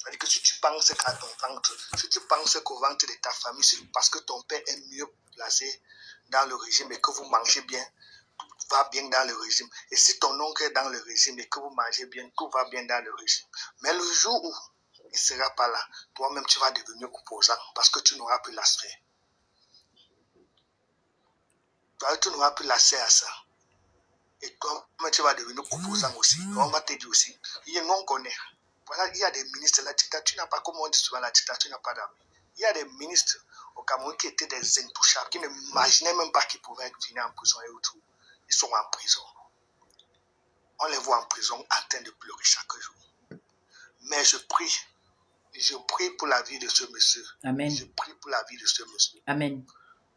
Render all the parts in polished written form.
C'est-à-dire que si tu penses qu'à ton ventre, si tu penses qu'au ventre de ta famille, c'est parce que ton père est mieux placé dans le régime et que vous mangez bien, tout va bien dans le régime. Et si ton oncle est dans le régime et que vous mangez bien, tout va bien dans le régime. Mais le jour où il ne sera pas là, toi-même tu vas devenir opposant parce que tu n'auras plus l'aspect. Tu n'auras plus l'accès à ça. Et toi-même tu vas devenir opposant aussi. Donc, on va te dire aussi, nous on connaît. Voilà, il y a des ministres, la dictature n'a pas, comme on dit souvent, la dictature n'a pas d'amis. Il y a des ministres au Cameroun qui étaient des intouchables, qui n'imaginaient même pas qu'ils pouvaient venir en prison et autour. Ils sont en prison. On les voit en prison en train de pleurer chaque jour. Mais je prie pour la vie de ce monsieur. Amen. Je prie pour la vie de ce monsieur. Amen.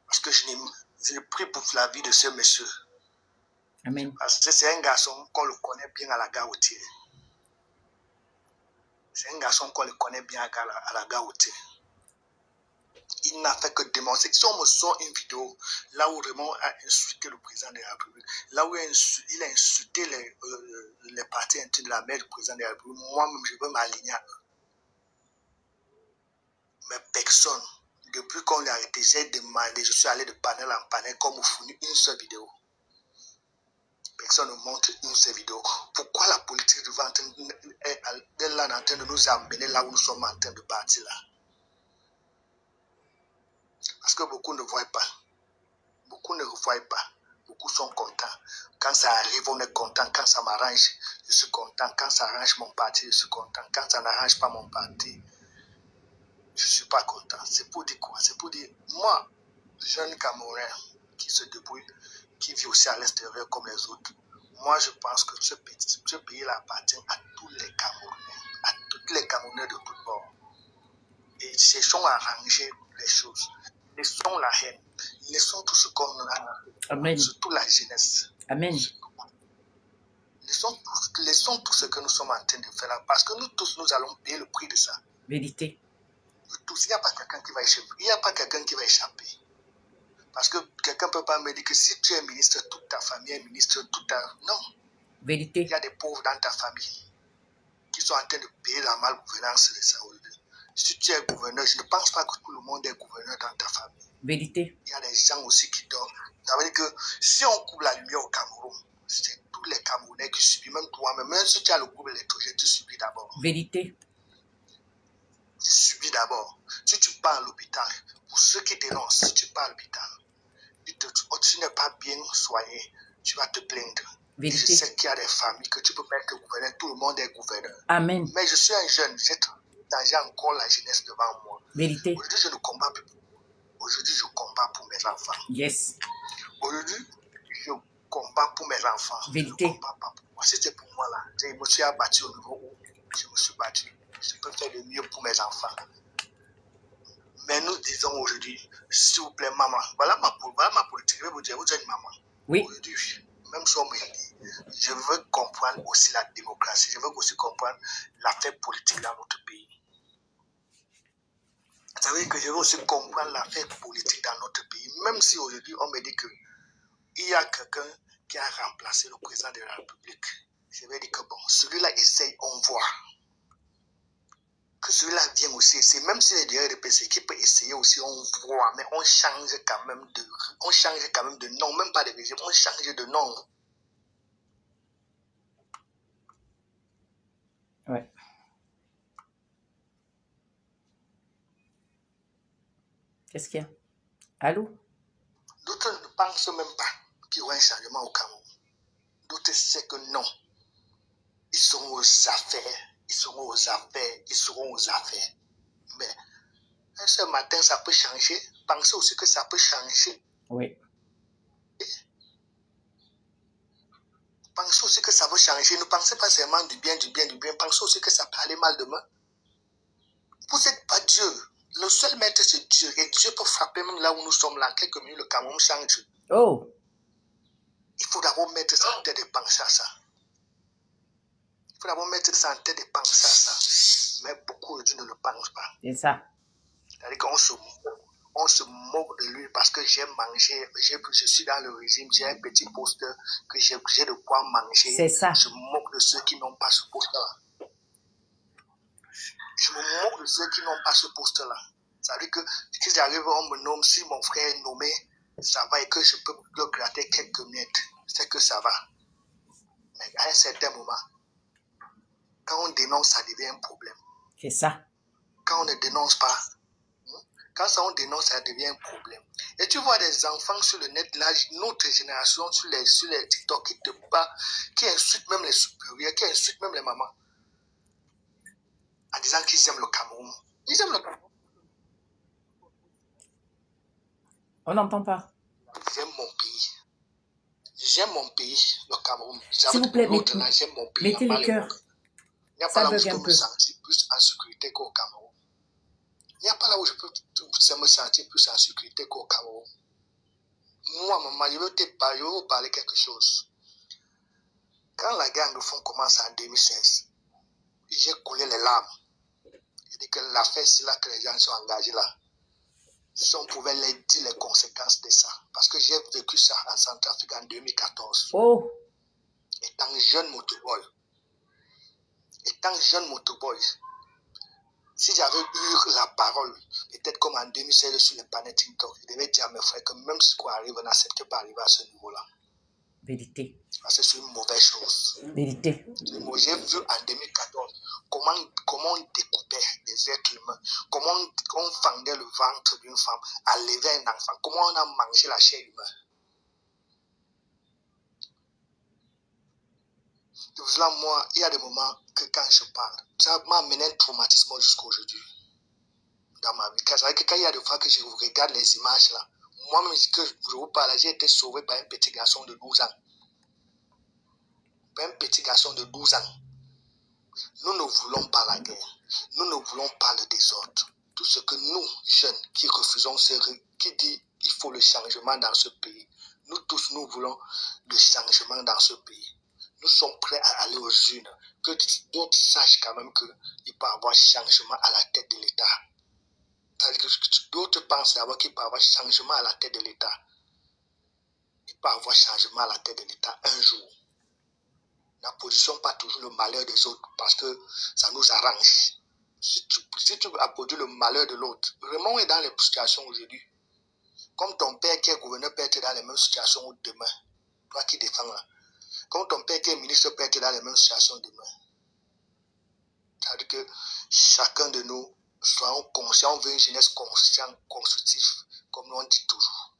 Parce que je prie pour la vie de ce monsieur. Amen. Parce que c'est un garçon qu'on le connaît bien à la gare routière. C'est un garçon qu'on le connaît bien à la gare routière. Il n'a fait que démontrer. Si on me sort une vidéo là où Raymond a insulté le président de la République, là où il a insulté les partis intimes de la mère du président de la République, moi-même, je veux m'aligner à eux. Mais personne, depuis qu'on l'a arrêté, j'ai demandé, je suis allé de panel en panel, comme vous fournit une seule vidéo. Personne ne montre une seule vidéo. Pourquoi la politique du ventre est là en train de nous amener là où nous sommes en train de partir là? Parce que beaucoup ne voient pas. Beaucoup ne voient pas. Beaucoup sont contents. Quand ça arrive, on est content. Quand ça m'arrange, je suis content. Quand ça arrange mon parti, je suis content. Quand ça n'arrange pas mon parti, je ne suis pas content. C'est pour dire quoi? C'est pour dire, moi, jeune Camerounais qui se débrouille, qui vit aussi à l'extérieur comme les autres, moi, je pense que ce pays-là appartient à tous les Camerounais, à tous les Camerounais de tous bords. Et cherchons à arranger les choses. Laissons la haine. Laissons tout ce qu'on a. Amen. Surtout la jeunesse. Amen. Laissons tout ce que nous sommes en train de faire là. Parce que nous tous, nous allons payer le prix de ça. Vérité. Nous tous, il n'y a pas quelqu'un qui va échapper. Il n'y a pas quelqu'un qui va échapper. Parce que quelqu'un ne peut pas me dire que si tu es ministre, toute ta famille est ministre, Non. Vérité. Il y a des pauvres dans ta famille qui sont en train de payer la malgouvernance de ça aujourd'hui. Si tu es gouverneur, je ne pense pas que tout le monde est gouverneur dans ta famille. Vérité. Il y a des gens aussi qui dorment. Ça veut dire que si on coupe la lumière au Cameroun, c'est tous les Camerounais qui subissent, même toi-même. Même si tu as le groupe électrogène, tu subis d'abord. Vérité. Tu subis d'abord. Si tu pars à l'hôpital, pour ceux qui dénoncent, si tu pars à l'hôpital, tu n'es pas bien soigné, tu vas te plaindre. Vérité. Je sais qu'il y a des familles que tu peux pas être gouverneur, tout le monde est gouverneur. Amen. Mais je suis un jeune, j'ai encore la jeunesse devant moi. Vérité. Aujourd'hui, je ne combats plus. Aujourd'hui, je combats pour mes enfants. Yes. Aujourd'hui, je combats pour mes enfants. Vérité. Je ne combats pas pour moi. Si c'est pour moi là, je me suis abattu au niveau où je me suis battu. Je peux faire le mieux pour mes enfants. Mais nous disons aujourd'hui, s'il vous plaît, maman, voilà ma politique. Je vais vous dire, vous êtes une maman. Oui. Aujourd'hui, même si on me dit, je veux comprendre aussi la démocratie. Je veux aussi comprendre l'affaire politique dans notre pays. Ça veut dire que je veux aussi comprendre l'affaire politique dans notre pays. Même si aujourd'hui, on me dit qu'il y a quelqu'un qui a remplacé le président de la République. Je vais dire que bon, celui-là essaye, on voit. Que celui-là vient aussi essayer, même s'il est derrière le PC, qui peut essayer aussi, on voit, mais on change quand même de nom, même pas de régime, on change de nom. Ouais. Qu'est-ce qu'il y a? Allô? D'autres ne pensent même pas qu'il y aura un changement au Cameroun. D'autres savent que non. Ils seront aux affaires, ils seront aux affaires, ils seront aux affaires. Mais ce matin, ça peut changer. Pensez aussi que ça peut changer. Oui. Pensez aussi que ça peut changer. Ne pensez pas seulement du bien. Pensez aussi que ça peut aller mal demain. Vous n'êtes pas Dieu. Le seul maître, c'est Dieu. Et Dieu peut frapper même là où nous sommes là. Quelques minutes, le Cameroun change. Oh. Il faut d'abord mettre ça en tête de penser à ça. Il faut d'abord mettre ça en tête de penser à ça. Mais beaucoup aujourd'hui ne le pensent pas. C'est ça. C'est-à-dire qu'on se moque de lui parce que j'ai mangé, je suis dans le régime, j'ai un petit poste que j'ai de quoi manger. C'est ça. Je moque de ceux qui n'ont pas ce poste-là. Je me moque de ceux qui n'ont pas ce poste-là. Ça veut dire que si j'arrive, on me nomme, si mon frère est nommé, ça va et que je peux le gratter quelques miettes. C'est que ça va. Mais à un certain moment, quand on dénonce, ça devient un problème. C'est ça. Quand on ne dénonce pas, quand ça on dénonce, ça devient un problème. Et tu vois des enfants sur le net, là, notre génération, sur les TikTok, qui te parlent, qui insultent même les supérieurs, qui insultent même les mamans, en disant qu'ils aiment le Cameroun. Ils aiment le Cameroun. On n'entend pas. J'aime mon pays. J'aime mon pays, le Cameroun. S'il vous plaît, J'aime mon pays. mettez le cœur. Il n'y a pas Ça là où bug je peux un me peu. sentir plus en sécurité qu'au Cameroun. Il n'y a pas là où je peux me sentir plus en sécurité qu'au Cameroun. Moi, maman, je vais vous parler quelque chose. Quand la guerre anglophone commence en 2016, j'ai coulé les larmes. Je dis que l'affaire, c'est là que les gens sont engagés là. Si on pouvait les dire les conséquences de ça. Parce que j'ai vécu ça en Centrafrique en 2014. Oh, Étant jeune motoboy, si j'avais eu la parole, peut-être comme en 2016 sur les panneaux TikTok, je devais dire à mes frères que même si quoi arrive, on n'accepte pas arriver à ce niveau-là. vérité. Parce que c'est une mauvaise chose. Vérité. Moi, j'ai vu en 2014 comment on découpait des êtres humains, comment on fendait le ventre d'une femme, à lever un enfant, comment on a mangé la chair humaine. Là, moi, il y a des moments que quand je parle, ça m'a amené un traumatisme jusqu'à aujourd'hui dans ma vie. C'est-à-dire que quand il y a des fois que je regarde les images là, moi-même, que je vous parle, j'ai été sauvé par un petit garçon de 12 ans. Par un petit garçon de 12 ans. Nous ne voulons pas la guerre. Nous ne voulons pas le désordre. Tout ce que nous, jeunes, qui refusons, qui dit qu'il faut le changement dans ce pays, nous tous, nous voulons le changement dans ce pays. Nous sommes prêts à aller aux urnes. Que d'autres sachent quand même qu'il peut y avoir changement à la tête de l'État. C'est-à-dire que d'autres pensent d'abord qu'il peut y avoir changement à la tête de l'État. Il peut y avoir changement à la tête de l'État un jour. N'applaudissons pas toujours le malheur des autres parce que ça nous arrange. Si tu applaudis le malheur de l'autre, vraiment on est dans les situations aujourd'hui. Comme ton père qui est gouverneur peut être dans les mêmes situations demain. Toi qui défends là. Comme ton père qui est ministre peut être dans les mêmes situations demain. C'est-à-dire que chacun de nous, soyons conscients, on veut une jeunesse consciente, constructive, comme on dit toujours.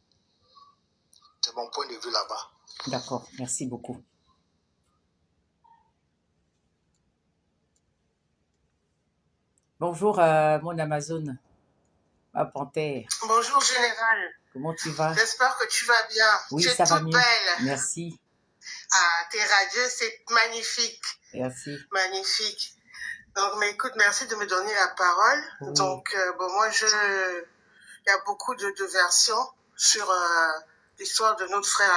C'est mon point de vue là-bas. D'accord, merci beaucoup. Bonjour mon Amazon, ma panthère. Bonjour Général. Comment tu vas? J'espère que tu vas bien. Oui, tu es ça va toute mieux. belle. Merci. Ah, t'es radieuse, c'est magnifique. Merci. Magnifique. Donc, mais écoute, merci de me donner la parole. Oui. Donc, il y a beaucoup de versions sur l'histoire de notre frère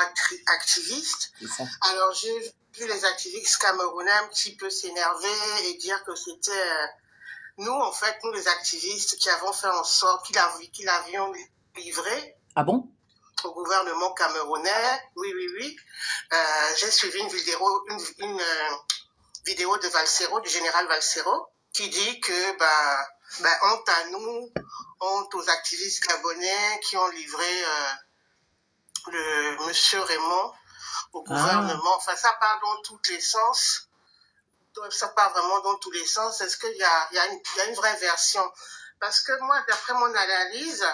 activiste. C'est ça. Alors, j'ai vu les activistes camerounais un petit peu s'énerver et dire que c'était nous, en fait, nous les activistes qui avons fait en sorte qu'ils l'avions livré. Ah bon? Au gouvernement camerounais. Oui. J'ai suivi une vidéo de Valsero, du général Valsero, qui dit que honte à nous, honte aux activistes gabonais qui ont livré le monsieur Raymond au gouvernement. Enfin, ça part dans tous les sens. Ça part vraiment dans tous les sens. Est-ce qu'il y a une vraie version? Parce que moi, d'après mon analyse,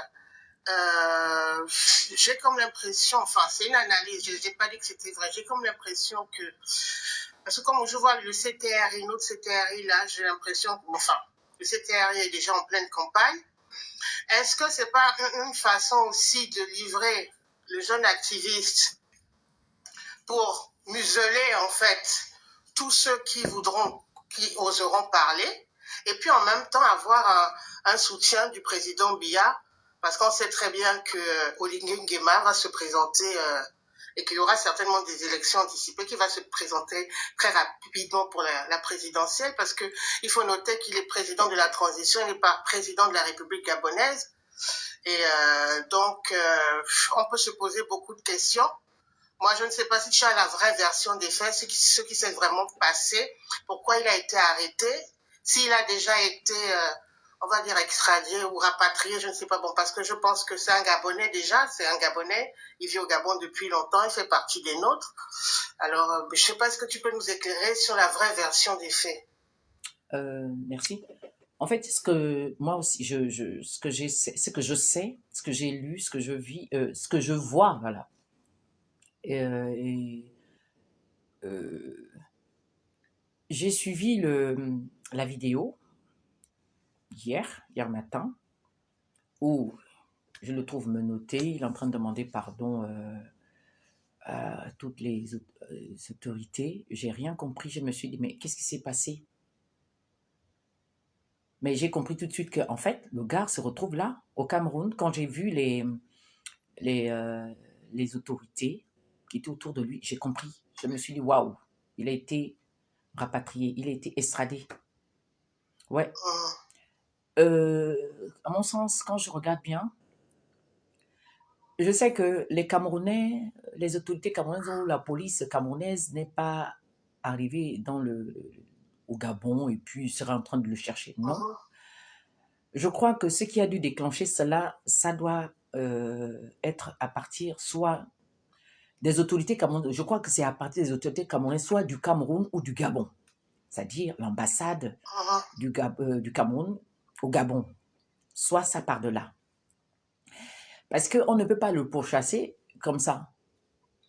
j'ai comme l'impression, enfin c'est une analyse, je n'ai pas dit que c'était vrai, j'ai comme l'impression que, parce que comme je vois le CTRI, notre CTRI là, j'ai l'impression que, le CTRI est déjà en pleine campagne. Est-ce que c'est pas une façon aussi de livrer le jeune activiste pour museler en fait tous ceux qui oseront parler, et puis en même temps avoir un soutien du président Biya? Parce qu'on sait très bien que Oligui Nguema va se présenter et qu'il y aura certainement des élections anticipées, qui va se présenter très rapidement pour la présidentielle, parce que il faut noter qu'il est président de la transition, il n'est pas président de la République gabonaise. Et donc, on peut se poser beaucoup de questions. Moi, je ne sais pas si tu as la vraie version des faits, ce qui s'est vraiment passé, pourquoi il a été arrêté. s'il a déjà été, on va dire, extradé ou rapatrié, je ne sais pas, bon, parce que je pense que c'est un Gabonais déjà, c'est un Gabonais, il vit au Gabon depuis longtemps, il fait partie des nôtres. Alors, je ne sais pas, est-ce que tu peux nous éclairer sur la vraie version des faits? Merci. En fait, ce que moi aussi, ce que j'ai, ce que je sais, ce que j'ai lu, ce que je vis, ce que je vois, voilà. Et, euh, j'ai suivi la vidéo hier matin, où je le trouve menotté, il est en train de demander pardon à toutes les autorités. J'ai rien compris, je me suis dit, mais qu'est-ce qui s'est passé? Mais j'ai compris tout de suite que, en fait, le gars se retrouve là, au Cameroun, quand j'ai vu les, euh, les autorités qui étaient autour de lui, j'ai compris. Je me suis dit, waouh, il a été rapatrié, il a été extradé. Ouais. À mon sens, quand je regarde bien, je sais que les Camerounais, les autorités camerounaises ou la police camerounaise n'est pas arrivée au Gabon et puis serait en train de le chercher. Non. Je crois que ce qui a dû déclencher cela, ça doit être à partir soit des autorités camerounaises. Je crois que c'est à partir des autorités camerounaises, soit du Cameroun ou du Gabon, c'est-à-dire l'ambassade du Cameroun au Gabon. Soit ça part de là. Parce qu'on ne peut pas le pourchasser comme ça.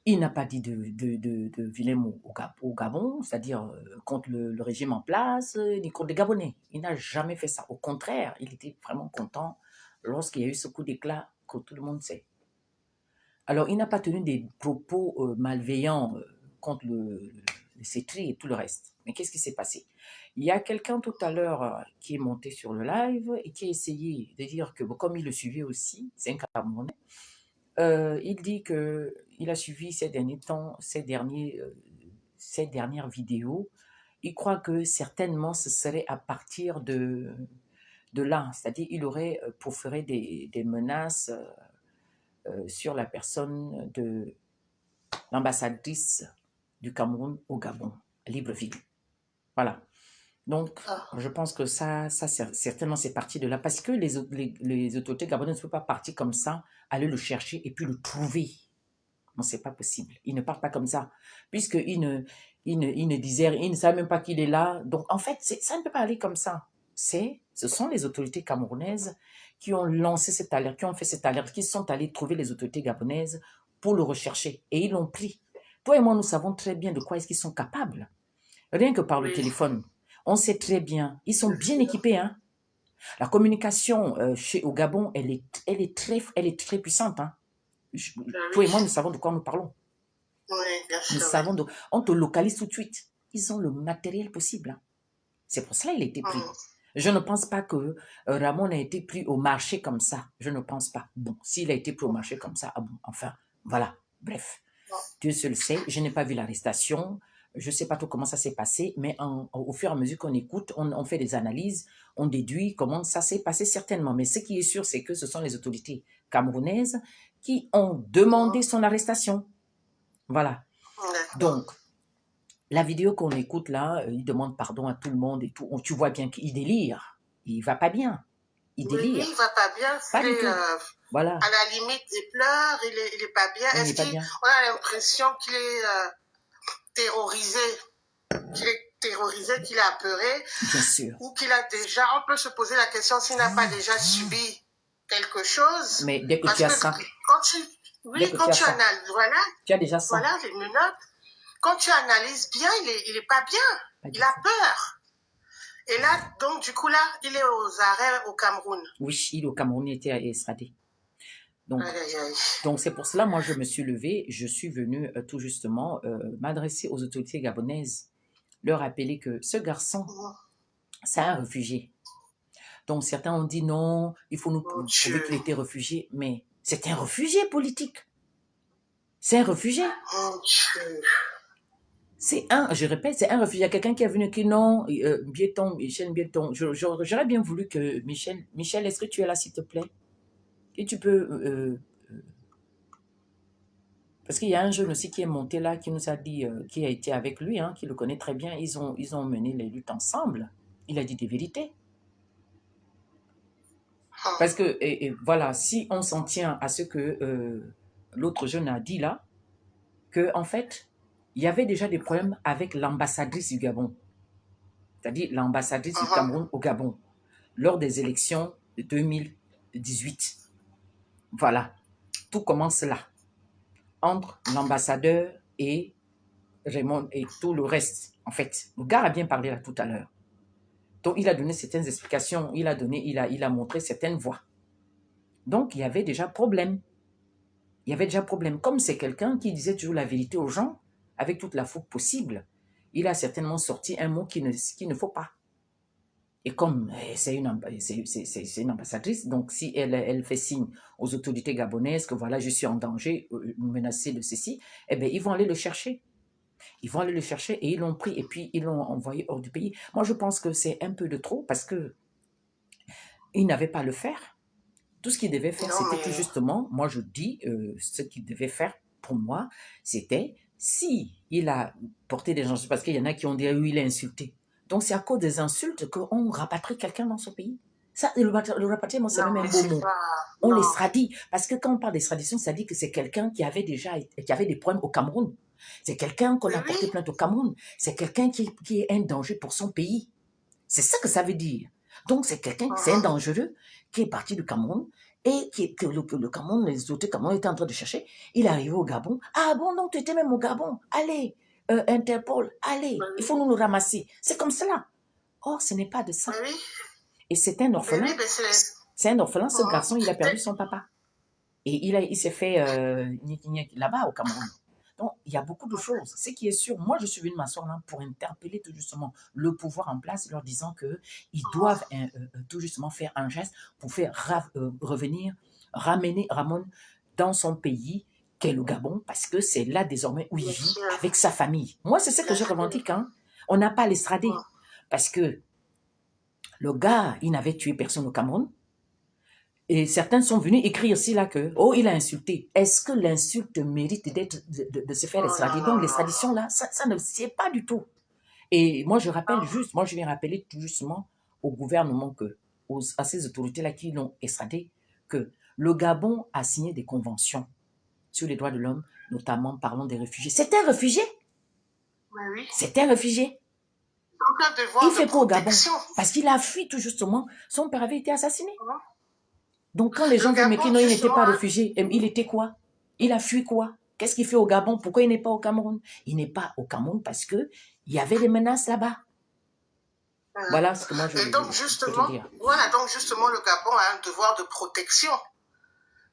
Il n'a pas dit de vilain mot au Gabon, c'est-à-dire contre le régime en place, ni contre les Gabonais. Il n'a jamais fait ça. Au contraire, il était vraiment content lorsqu'il y a eu ce coup d'éclat que tout le monde sait. Alors, il n'a pas tenu des propos malveillants contre le CETRI et tout le reste. Mais qu'est-ce qui s'est passé? Il y a quelqu'un tout à l'heure qui est monté sur le live et qui a essayé de dire que, comme il le suivait aussi, c'est un Camerounais, il dit qu'il a suivi ces derniers temps, ces dernières vidéos. Il croit que certainement ce serait à partir de là, c'est-à-dire il aurait proféré des menaces sur la personne de l'ambassadrice du Cameroun au Gabon, à Libreville. Voilà. Donc, je pense que ça certainement, c'est parti de là. Parce que les autorités gabonaises ne peuvent pas partir comme ça, aller le chercher et puis le trouver. Non, c'est pas possible. Il ne part pas comme ça. Puisqu'il ne disait rien, il ne savait même pas qu'il est là. Donc, en fait, ça ne peut pas aller comme ça. Ce sont les autorités camerounaises qui ont lancé cette alerte, qui ont fait cette alerte, qui sont allés trouver les autorités gabonaises pour le rechercher. Et ils l'ont pris. Toi et moi, nous savons très bien de quoi est-ce qu'ils sont capables. Rien que par le téléphone. On sait très bien. Ils sont bien équipés, hein. La communication au Gabon, elle est très puissante, hein. Toi et moi, nous savons de quoi nous parlons. Oui, bien sûr. Nous savons on te localise tout de suite. Ils ont le matériel possible, hein. C'est pour cela qu'il a été pris. Je ne pense pas que Ramon a été pris au marché comme ça. Je ne pense pas. Bon, s'il a été pris au marché comme ça, ah bon, enfin, voilà. Bref, Dieu seul sait. Je n'ai pas vu l'arrestation. Je ne sais pas trop comment ça s'est passé, mais au fur et à mesure qu'on écoute, on fait des analyses, on déduit comment ça s'est passé certainement. Mais ce qui est sûr, c'est que ce sont les autorités camerounaises qui ont demandé son arrestation. Voilà. Donc, la vidéo qu'on écoute là, il demande pardon à tout le monde et tout. Tu vois bien qu'il délire. Il va pas bien. Il délire. Oui, il va pas bien. Pas du tout. Voilà. À la limite, il pleure, il est pas bien. Est-ce qu'on a l'impression qu'il est terrorisé, qu'il est apeuré? Bien sûr. Ou qu'il a déjà, on peut se poser la question s'il n'a pas déjà subi quelque chose. Mais dès que tu as ça. Quand tu analyses, voilà. Tu as déjà ça. Voilà, les menottes. Quand tu analyses bien, il est pas bien. Il a peur. Et là, donc, du coup, là, il est aux arrêts au Cameroun. Oui, il est au Cameroun, il était extradé. Donc c'est pour cela, moi, je me suis levée, je suis venue tout justement m'adresser aux autorités gabonaises, leur rappeler que ce garçon, c'est un réfugié. Donc certains ont dit non, il faut nous prouver qu'il était réfugié, mais c'est un réfugié politique. C'est un réfugié. Je répète, c'est un réfugié. Il y a quelqu'un qui est venu qui non, Michel Biéton. J'aurais bien voulu que Michel, est-ce que tu es là, s'il te plaît? Et tu peux... parce qu'il y a un jeune aussi qui est monté là, qui nous a dit, qui a été avec lui, hein, qui le connaît très bien. Ils ont mené les luttes ensemble. Il a dit des vérités. Parce que, et voilà, si on s'en tient à ce que l'autre jeune a dit là, que en fait, il y avait déjà des problèmes avec l'ambassadrice du Gabon, c'est-à-dire l'ambassadrice du Cameroun au Gabon, lors des élections de 2018. Voilà, tout commence là, entre l'ambassadeur et Raymond et tout le reste. En fait, le gars a bien parlé là tout à l'heure. Donc, il a donné certaines explications, il a montré certaines voies. Donc, il y avait déjà problème. Il y avait déjà problème. Comme c'est quelqu'un qui disait toujours la vérité aux gens, avec toute la faute possible, il a certainement sorti un mot qu'il ne faut pas. Et comme c'est une ambassadrice, donc si elle fait signe aux autorités gabonaises que voilà, je suis en danger, menacé de ceci, eh bien, ils vont aller le chercher. Ils vont aller le chercher et ils l'ont pris et puis ils l'ont envoyé hors du pays. Moi, je pense que c'est un peu de trop parce que ils n'avaient pas à le faire. Tout ce qu'il devait faire, c'était tout justement, moi je dis, ce qu'il devait faire pour moi, c'était si il a porté des insultes, parce qu'il y en a qui ont dit oui, il a insulté. Donc c'est à cause des insultes qu'on rapatrie quelqu'un dans son pays. Ça, le rapatriement, c'est même un beau mot. On l'extradie. Parce que quand on parle d'extradition, ça dit que c'est quelqu'un qui avait des problèmes au Cameroun. C'est quelqu'un qu'on a porté plainte au Cameroun. C'est quelqu'un qui est un danger pour son pays. C'est ça que ça veut dire. Donc c'est quelqu'un, c'est un dangereux qui est parti du Cameroun et que le Cameroun, les autorités Cameroun étaient en train de chercher. Il est arrivé au Gabon. Ah bon, donc tu étais même au Gabon. Allez, Interpol, allez, il faut nous le ramasser. C'est comme cela. Or, ce n'est pas de ça. Et c'est un orphelin. C'est un orphelin, ce garçon, il a perdu son papa. Et il s'est fait là-bas au Cameroun. Donc, il y a beaucoup de choses. Ce qui est sûr, moi, je suis venu m'asseoir là pour interpeller tout justement le pouvoir en place, leur disant qu'ils doivent tout justement faire un geste pour faire ramener Ramon dans son pays, qu'est le Gabon, parce que c'est là désormais où il vit avec sa famille. Moi, c'est ce que je revendique. Hein. On n'a pas à l'extrader. Parce que le gars, il n'avait tué personne au Cameroun. Et certains sont venus écrire aussi là que, oh, il a insulté. Est-ce que l'insulte mérite de se faire extrader? Donc, l'extradition là, ça ne sied pas du tout. Et moi, je rappelle juste, moi, je viens rappeler tout justement au gouvernement, à ces autorités-là qui l'ont extradé, que le Gabon a signé des conventions sur les droits de l'homme, notamment parlons des réfugiés. C'est un réfugié. Oui. C'est un réfugié. Il fait quoi au Gabon? Parce qu'il a fui tout justement. Son père avait été assassiné. Donc, quand les gens disent, mais qu'il n'était pas réfugié, il était quoi? Il a fui quoi? Qu'est-ce qu'il fait au Gabon? Pourquoi il n'est pas au Cameroun? Il n'est pas au Cameroun parce qu'il y avait des menaces là-bas. Voilà ce que moi je veux dire. Voilà, donc justement, le Gabon a un devoir de protection.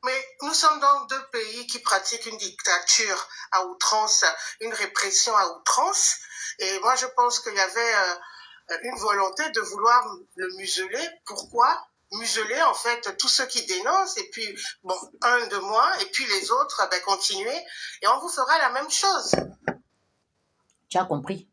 Mais nous sommes dans deux pays qui pratiquent une dictature à outrance, une répression à outrance. Et moi, je pense qu'il y avait une volonté de vouloir le museler. Pourquoi? Museler en fait tous ceux qui dénoncent et puis bon, un de moins et puis les autres continuez et on vous fera la même chose. Tu as compris?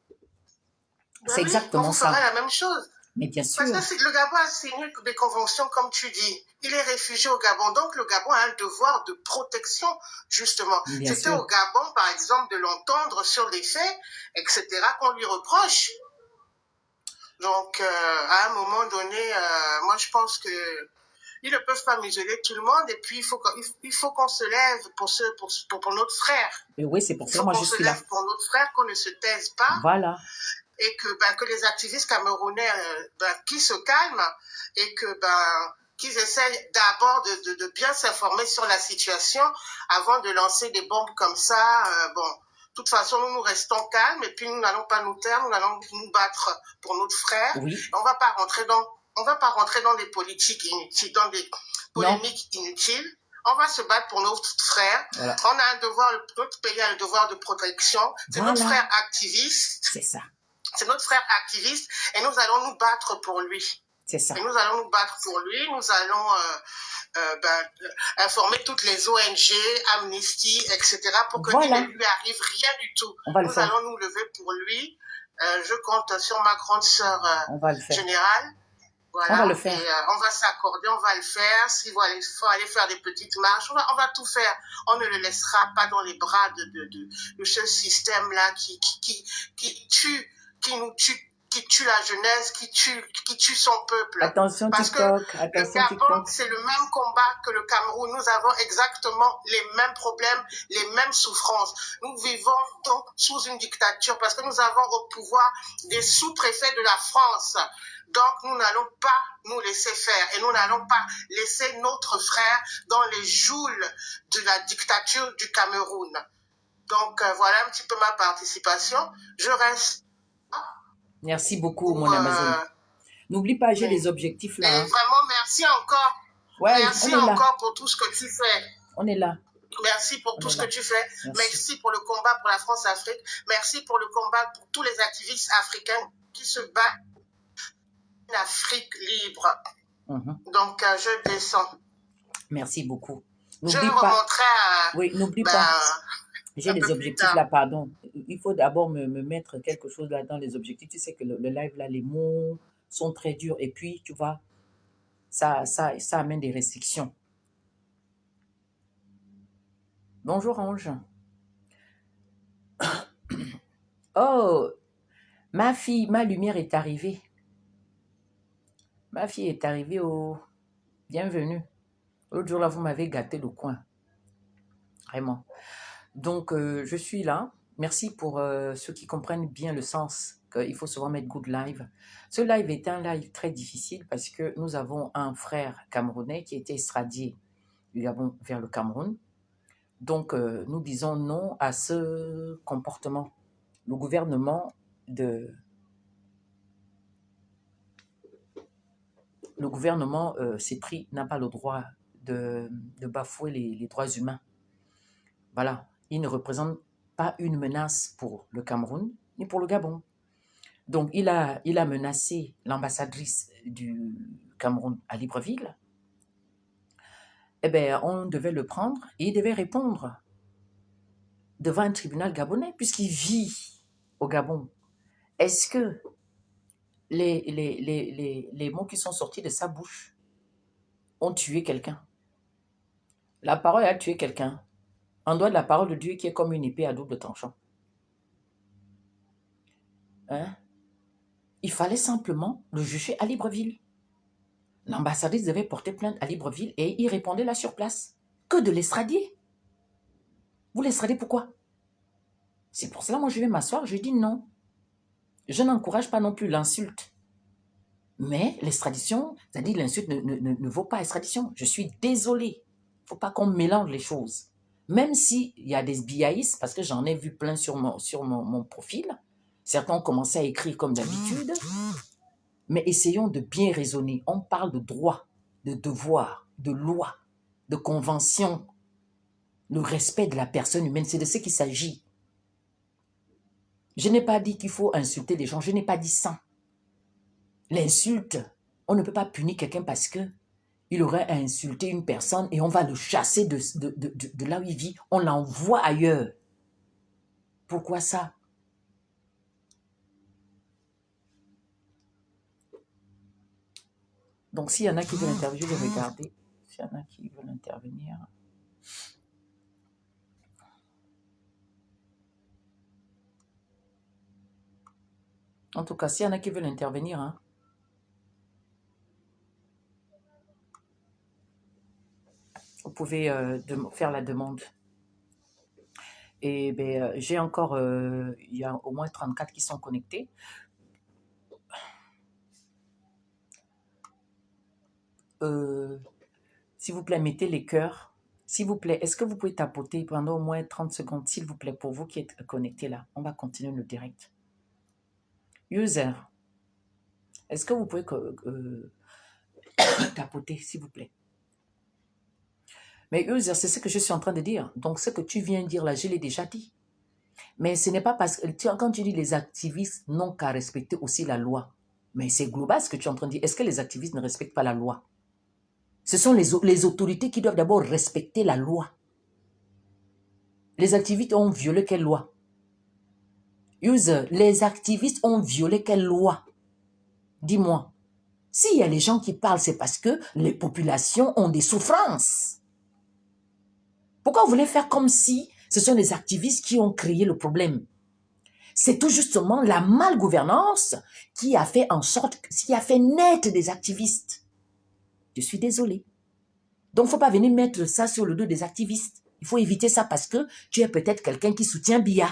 C'est exactement ça. On vous fera la même chose. Mais bien sûr. Parce que le Gabon a signé des conventions comme tu dis. Il est réfugié au Gabon, donc le Gabon a un devoir de protection justement. C'était au Gabon par exemple de l'entendre sur les faits, etc. qu'on lui reproche. Donc, à un moment donné, moi, je pense que ils ne peuvent pas museler tout le monde. Et puis, il faut qu'on se lève pour notre frère. Et oui, c'est pour ça que moi, je suis là. Il faut qu'on se lève pour notre frère, qu'on ne se taise pas. Voilà. Et que les activistes camerounais qui se calment et qu'ils essayent d'abord de bien s'informer sur la situation avant de lancer des bombes comme ça. De toute façon, nous restons calmes et puis nous n'allons pas nous taire, nous allons nous battre pour notre frère. Oui. On va pas rentrer dans des politiques inutiles, dans des polémiques inutiles. On va se battre pour notre frère. Voilà. On a un devoir, notre pays a un devoir de protection. C'est notre frère activiste. C'est ça. C'est notre frère activiste et nous allons nous battre pour lui. C'est ça. Et nous allons nous battre pour lui. Nous allons informer toutes les ONG, Amnesty, etc. pour que il ne lui arrive rien du tout. Nous allons nous lever pour lui. Je compte sur ma grande sœur générale. Voilà. On va le faire. Et, on va s'accorder, on va le faire. S'il faut aller faire des petites marches, on va tout faire. On ne le laissera pas dans les bras de ce système-là qui tue, qui nous tue qui tue la jeunesse, qui tue son peuple. Attention Parce TikTok, que attention le Gabon, TikTok. c'est le même combat que le Cameroun. Nous avons exactement les mêmes problèmes, les mêmes souffrances. Nous vivons donc sous une dictature parce que nous avons au pouvoir des sous-préfets de la France. Donc, nous n'allons pas nous laisser faire et nous n'allons pas laisser notre frère dans les joules de la dictature du Cameroun. Donc, voilà un petit peu ma participation. Je reste. Merci beaucoup, mon Amazon. N'oublie pas, j'ai les objectifs là. Et vraiment, merci encore. Ouais, merci encore pour tout ce que tu fais. On est là. Merci pour tout ce que tu fais. Merci pour le combat pour la France-Afrique. Merci pour le combat pour tous les activistes africains qui se battent pour une Afrique libre. Donc, je descends. Merci beaucoup. Je remonterai à... Oui, n'oublie pas. J'ai les objectifs là, pardon. Il faut d'abord me mettre quelque chose là dans les objectifs. Tu sais que le live là, les mots sont très durs. Et puis, tu vois, ça amène des restrictions. Bonjour Ange. Oh, ma fille, ma lumière est arrivée. Ma fille est arrivée au... Bienvenue. L'autre jour là, vous m'avez gâté le coin. Vraiment. Donc, je suis là. Merci pour ceux qui comprennent bien le sens qu'il faut souvent mettre good live. Ce live est un live très difficile parce que nous avons un frère camerounais qui a été extradé du Gabon vers le Cameroun. Donc, nous disons non à ce comportement. Le gouvernement CEPRI n'a pas le droit de bafouer les droits humains. Voilà. Il ne représente pas une menace pour le Cameroun ni pour le Gabon. Donc, il a menacé l'ambassadrice du Cameroun à Libreville. Eh bien, on devait le prendre et il devait répondre devant un tribunal gabonais puisqu'il vit au Gabon. Est-ce que les mots qui sont sortis de sa bouche ont tué quelqu'un? La parole a tué quelqu'un. En dehors de la parole de Dieu qui est comme une épée à double tranchant. Hein? Il fallait simplement le juger à Libreville. L'ambassadrice devait porter plainte à Libreville et il répondait là sur place. Que de l'extradier. Vous l'extradez pourquoi? C'est pour cela, moi, je vais m'asseoir, je dis non. Je n'encourage pas non plus l'insulte. Mais l'extradition, c'est-à-dire l'insulte ne vaut pas extradition. Je suis désolée. Il ne faut pas qu'on mélange les choses. Même s'il y a des biaïstes, parce que j'en ai vu plein sur mon profil, certains ont commencé à écrire comme d'habitude, mais essayons de bien raisonner. On parle de droit, de devoir, de loi, de convention, le respect de la personne humaine, c'est de ce qu'il s'agit. Je n'ai pas dit qu'il faut insulter les gens, je n'ai pas dit ça. L'insulte, on ne peut pas punir quelqu'un parce qu'il aurait insulté une personne et on va le chasser de là où il vit, on l'envoie ailleurs. Pourquoi ça? Donc, s'il y en a qui veulent intervenir, je vais regarder. S'il y en a qui veulent intervenir. En tout cas, s'il y en a qui veulent intervenir, hein, vous pouvez faire la demande. Et ben, j'ai encore, il y a au moins 34 qui sont connectés. S'il vous plaît, mettez les cœurs. S'il vous plaît, est-ce que vous pouvez tapoter pendant au moins 30 secondes, s'il vous plaît, pour vous qui êtes connectés là. On va continuer le direct. User, est-ce que vous pouvez tapoter, s'il vous plaît? Mais User, c'est ce que je suis en train de dire. Donc, ce que tu viens de dire là, je l'ai déjà dit. Mais ce n'est pas parce que, quand tu dis les activistes n'ont qu'à respecter aussi la loi, mais c'est global ce que tu es en train de dire. Est-ce que les activistes ne respectent pas la loi? Ce sont les autorités qui doivent d'abord respecter la loi. Les activistes ont violé quelle loi? User, les activistes ont violé quelle loi? Dis-moi. S'il y a les gens qui parlent, c'est parce que les populations ont des souffrances. Pourquoi vous voulez faire comme si ce sont les activistes qui ont créé le problème? C'est tout justement la malgouvernance qui a fait en sorte, qui a fait naître des activistes. Je suis désolée. Donc, il ne faut pas venir mettre ça sur le dos des activistes. Il faut éviter ça parce que tu es peut-être quelqu'un qui soutient Biya.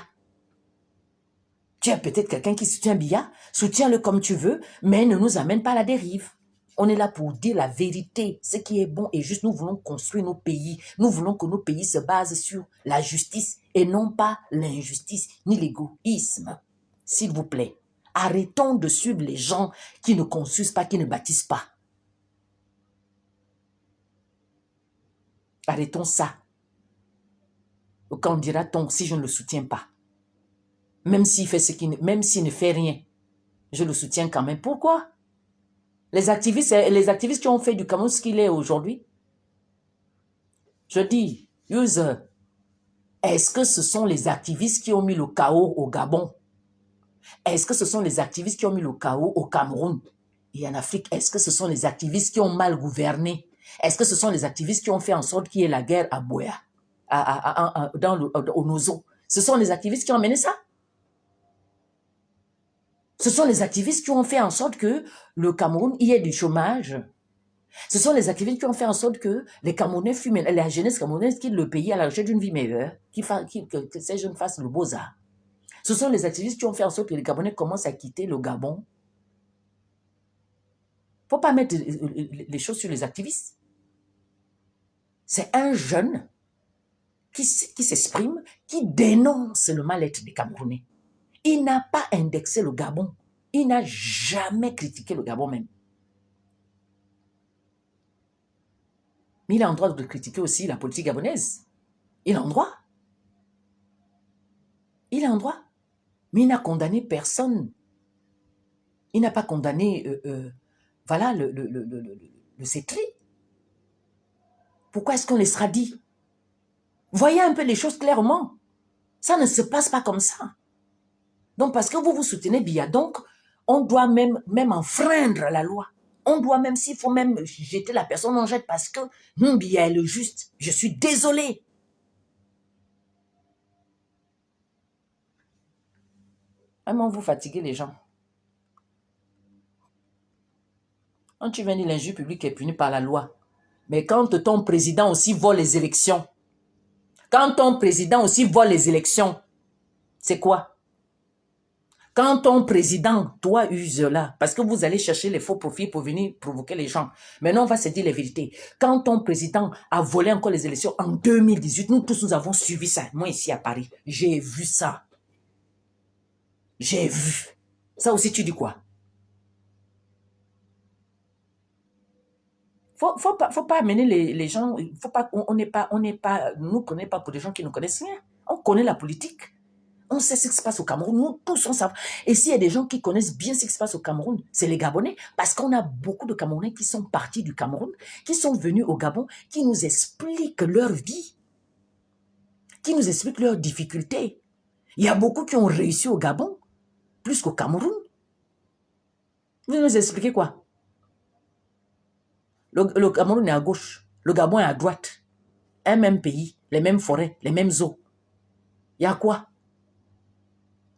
Tu es peut-être quelqu'un qui soutient Biya, soutiens-le comme tu veux, mais ne nous amène pas à la dérive. On est là pour dire la vérité, ce qui est bon et juste. Nous voulons construire nos pays. Nous voulons que nos pays se basent sur la justice et non pas l'injustice ni l'égoïsme. S'il vous plaît, arrêtons de suivre les gens qui ne construisent pas, qui ne bâtissent pas. Arrêtons ça. Quand dira-t-on si je ne le soutiens pas? Même s'il fait ce qu'il, même s'il ne fait rien, je le soutiens quand même. Pourquoi? Les activistes qui ont fait du Cameroun ce qu'il est aujourd'hui. Je dis, user, est-ce que ce sont les activistes qui ont mis le chaos au Gabon? Est-ce que ce sont les activistes qui ont mis le chaos au Cameroun et en Afrique? Est-ce que ce sont les activistes qui ont mal gouverné? Est-ce que ce sont les activistes qui ont fait en sorte qu'il y ait la guerre à Boya, au Nozo? Ce sont les activistes qui ont mené ça? Ce sont les activistes qui ont fait en sorte que le Cameroun y ait du chômage. Ce sont les activistes qui ont fait en sorte que les Camerounais fument, la jeunesse camerounaise quitte le pays à la recherche d'une vie meilleure, que ces jeunes fassent le beaux-arts. Ce sont les activistes qui ont fait en sorte que les Camerounais commencent à quitter le Gabon. Il ne faut pas mettre les choses sur les activistes. C'est un jeune qui s'exprime, qui dénonce le mal-être des Camerounais. Il n'a pas indexé le Gabon. Il n'a jamais critiqué le Gabon même. Mais il a en droit de critiquer aussi la politique gabonaise. Il a en droit. Il a en droit. Mais il n'a condamné personne. Il n'a pas condamné, voilà, le CETRI. Pourquoi est-ce qu'on les sera dit? Voyez un peu les choses clairement. Ça ne se passe pas comme ça. Donc, parce que vous vous soutenez Biya, donc, on doit même enfreindre la loi. On doit même, s'il faut même jeter la personne, on jette parce que Biya est le juste. Je suis désolée. Vraiment, vous fatiguez les gens. Quand tu viens dire l'injure publique est punie par la loi, mais quand ton président aussi vole les élections, c'est quoi? Quand ton président, toi, use là, parce que vous allez chercher les faux profits pour venir provoquer les gens. Maintenant, on va se dire les vérités. Quand ton président a volé encore les élections en 2018, nous tous, nous avons suivi ça. Moi, ici à Paris, j'ai vu ça. J'ai vu. Ça aussi, tu dis quoi? Faut pas amener les gens, faut pas, on n'est pas, nous connaissons pas pour des gens qui ne connaissent rien. On connaît la politique. On sait ce qui se passe au Cameroun. Nous tous, on sait. Et s'il y a des gens qui connaissent bien ce qui se passe au Cameroun, c'est les Gabonais. Parce qu'on a beaucoup de Camerounais qui sont partis du Cameroun, qui sont venus au Gabon, qui nous expliquent leur vie, qui nous expliquent leurs difficultés. Il y a beaucoup qui ont réussi au Gabon, plus qu'au Cameroun. Vous nous expliquez quoi? Le Cameroun est à gauche, le Gabon est à droite. Un même pays, les mêmes forêts, les mêmes eaux. Il y a quoi?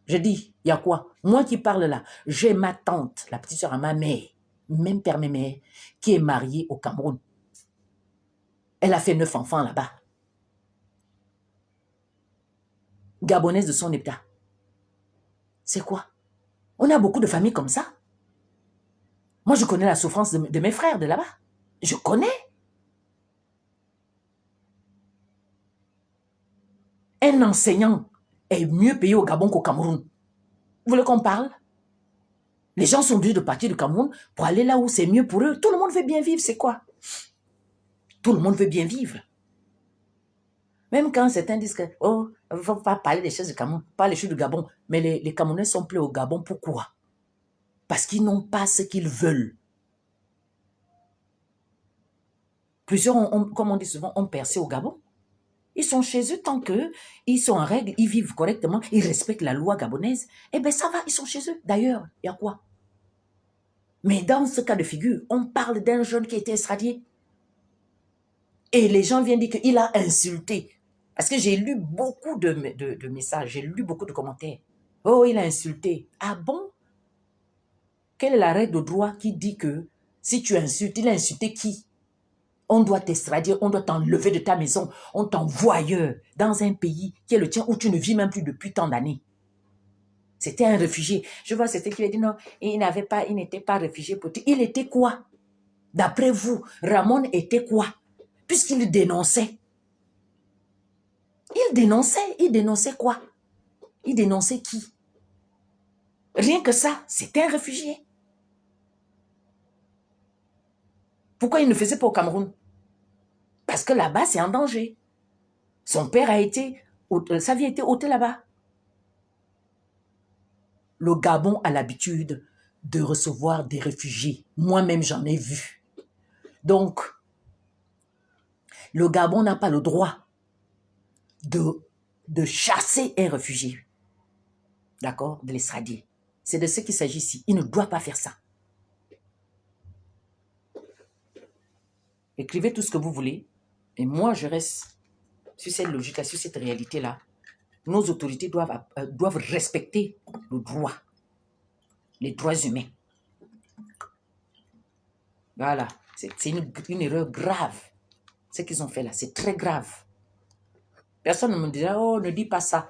Je dis, il y a quoi? Moi qui parle là, j'ai ma tante, la petite soeur à ma mère, même père, ma mère, qui est mariée au Cameroun. Elle a fait 9 enfants là-bas. Gabonaise de son état. C'est quoi? On a beaucoup de familles comme ça. Moi, je connais la souffrance de mes frères de là-bas. Je connais. Un enseignant est mieux payé au Gabon qu'au Cameroun. Vous voulez qu'on parle? Les gens sont obligés de partir du Cameroun pour aller là où c'est mieux pour eux. Tout le monde veut bien vivre, c'est quoi? Tout le monde veut bien vivre. Même quand certains disent que, oh, il ne faut pas parler des choses du Cameroun, pas les choses du Gabon. Mais les Camerounais sont plus au Gabon, pourquoi? Parce qu'ils n'ont pas ce qu'ils veulent. Plusieurs, comme on dit souvent, ont percé au Gabon. Ils sont chez eux tant qu'ils sont en règle, ils vivent correctement, ils respectent la loi gabonaise. Eh bien, ça va, ils sont chez eux. D'ailleurs, il y a quoi? Mais dans ce cas de figure, on parle d'un jeune qui a été extradé. Et les gens viennent dire qu'il a insulté. Parce que j'ai lu beaucoup de messages, j'ai lu beaucoup de commentaires. Oh, il a insulté. Ah bon? Quelle est la règle de droit qui dit que si tu insultes, il a insulté qui? On doit t'extrader, on doit t'enlever de ta maison, on t'envoie ailleurs, dans un pays qui est le tien où tu ne vis même plus depuis tant d'années. C'était un réfugié. Je vois, c'était qui a dit non, il n'était pas réfugié politique. Il était quoi? D'après vous, Ramon était quoi? Puisqu'il dénonçait. Il dénonçait quoi? Il dénonçait qui? Rien que ça, c'était un réfugié. Pourquoi il ne faisait pas au Cameroun? Parce que là-bas, c'est en danger. Son père a été, sa vie a été ôtée là-bas. Le Gabon a l'habitude de recevoir des réfugiés. Moi-même, j'en ai vu. Donc, le Gabon n'a pas le droit de chasser un réfugié. D'accord? De l'extrader. C'est de ce qu'il s'agit ici. Il ne doit pas faire ça. Écrivez tout ce que vous voulez. Et moi, je reste sur cette logique-là, sur cette réalité-là. Nos autorités doivent respecter le droit, les droits humains. Voilà. C'est une erreur grave. Ce qu'ils ont fait là, c'est très grave. Personne ne me dira, oh, ne dis pas ça.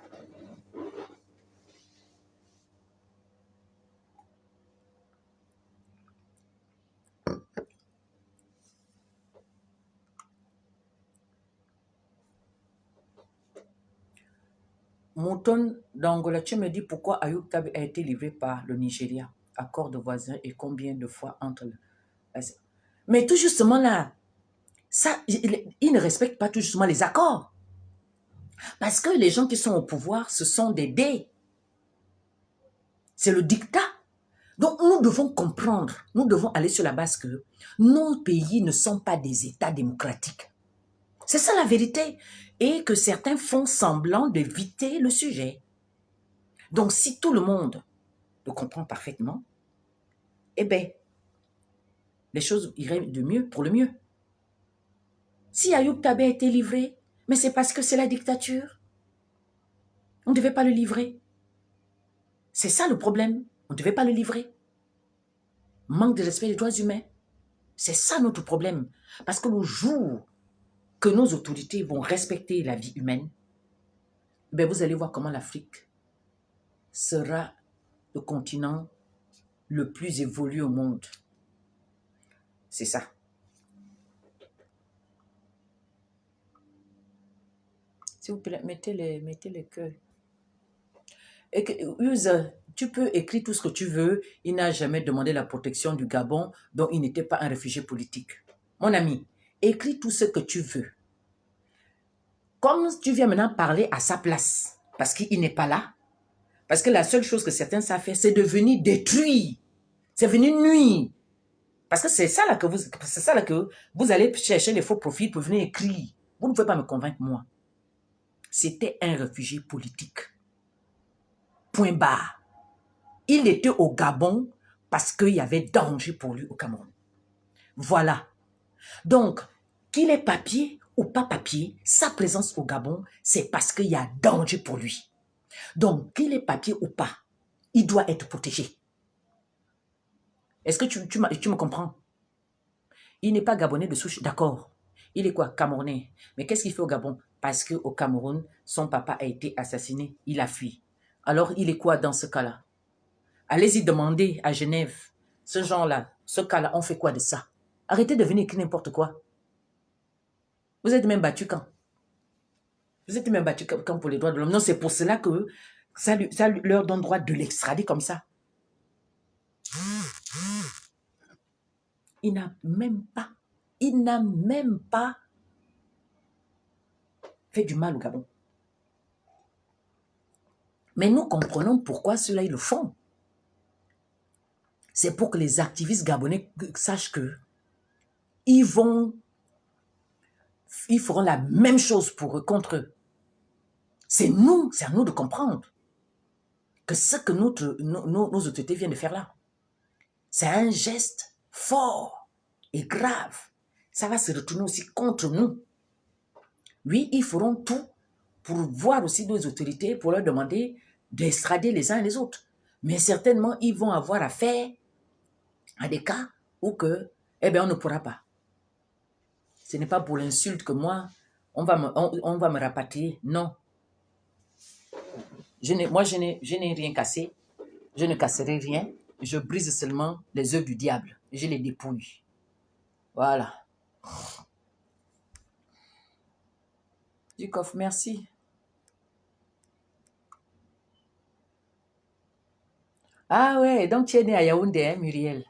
Mouton d'Angola, tu me dis pourquoi Ayoub Tabi a été livré par le Nigeria, accord de voisins et combien de fois entre le... Mais tout justement là, ça, ils ne respectent pas tout justement les accords. Parce que les gens qui sont au pouvoir, ce sont des dés. C'est le dictat. Donc nous devons comprendre, nous devons aller sur la base que nos pays ne sont pas des États démocratiques. C'est ça la vérité. Et que certains font semblant d'éviter le sujet. Donc si tout le monde le comprend parfaitement, eh bien, les choses iraient de mieux pour le mieux. Si Ayoub Tabé a été livré, mais c'est parce que c'est la dictature. On ne devait pas le livrer. C'est ça le problème. On ne devait pas le livrer. Manque de respect des droits humains. C'est ça notre problème. Parce que le jour que nos autorités vont respecter la vie humaine, ben vous allez voir comment l'Afrique sera le continent le plus évolué au monde. C'est ça. S'il vous plaît, mettez les cœurs. Tu peux écrire tout ce que tu veux. Il n'a jamais demandé la protection du Gabon, dont il n'était pas un réfugié politique. Mon ami, écris tout ce que tu veux. Comme tu viens maintenant parler à sa place, parce qu'il n'est pas là, parce que la seule chose que certains savent faire, c'est de venir détruire. C'est venir nuire. Parce que c'est ça là que vous allez chercher les faux profils pour venir écrire. Vous ne pouvez pas me convaincre, moi. C'était un réfugié politique. Point barre. Il était au Gabon parce qu'il y avait danger pour lui au Cameroun. Voilà. Donc, qu'il ait papier ou pas papier, sa présence au Gabon, c'est parce qu'il y a danger pour lui. Donc, qu'il ait papier ou pas, il doit être protégé. Est-ce que tu me comprends? Il n'est pas gabonais de souche, d'accord. Il est quoi? Camerounais. Mais qu'est-ce qu'il fait au Gabon? Parce qu'au Cameroun, son papa a été assassiné. Il a fui. Alors, il est quoi dans ce cas-là? Allez-y demander à Genève. Ce genre-là, ce cas-là, on fait quoi de ça? Arrêtez de venir écrire n'importe quoi. Vous êtes même battu quand? Vous êtes même battu quand pour les droits de l'homme? Non, c'est pour cela que ça leur donne droit de l'extrader comme ça. Il n'a même pas fait du mal au Gabon. Mais nous comprenons pourquoi ceux-là, ils le font. C'est pour que les activistes gabonais sachent que ils feront la même chose pour eux, contre eux. C'est à nous de comprendre que ce que nos autorités viennent de faire là, c'est un geste fort et grave. Ça va se retourner aussi contre nous. Oui, ils feront tout pour voir aussi nos autorités, pour leur demander d'extrader les uns et les autres. Mais certainement, ils vont avoir affaire à des cas où que, eh bien, on ne pourra pas. Ce n'est pas pour l'insulte que moi, on va me rapatrier. Non. Moi, je n'ai rien cassé. Je ne casserai rien. Je brise seulement les œufs du diable. Je les dépouille. Voilà. Ducoff, merci. Ah ouais, donc tu es né à Yaoundé, hein, Muriel.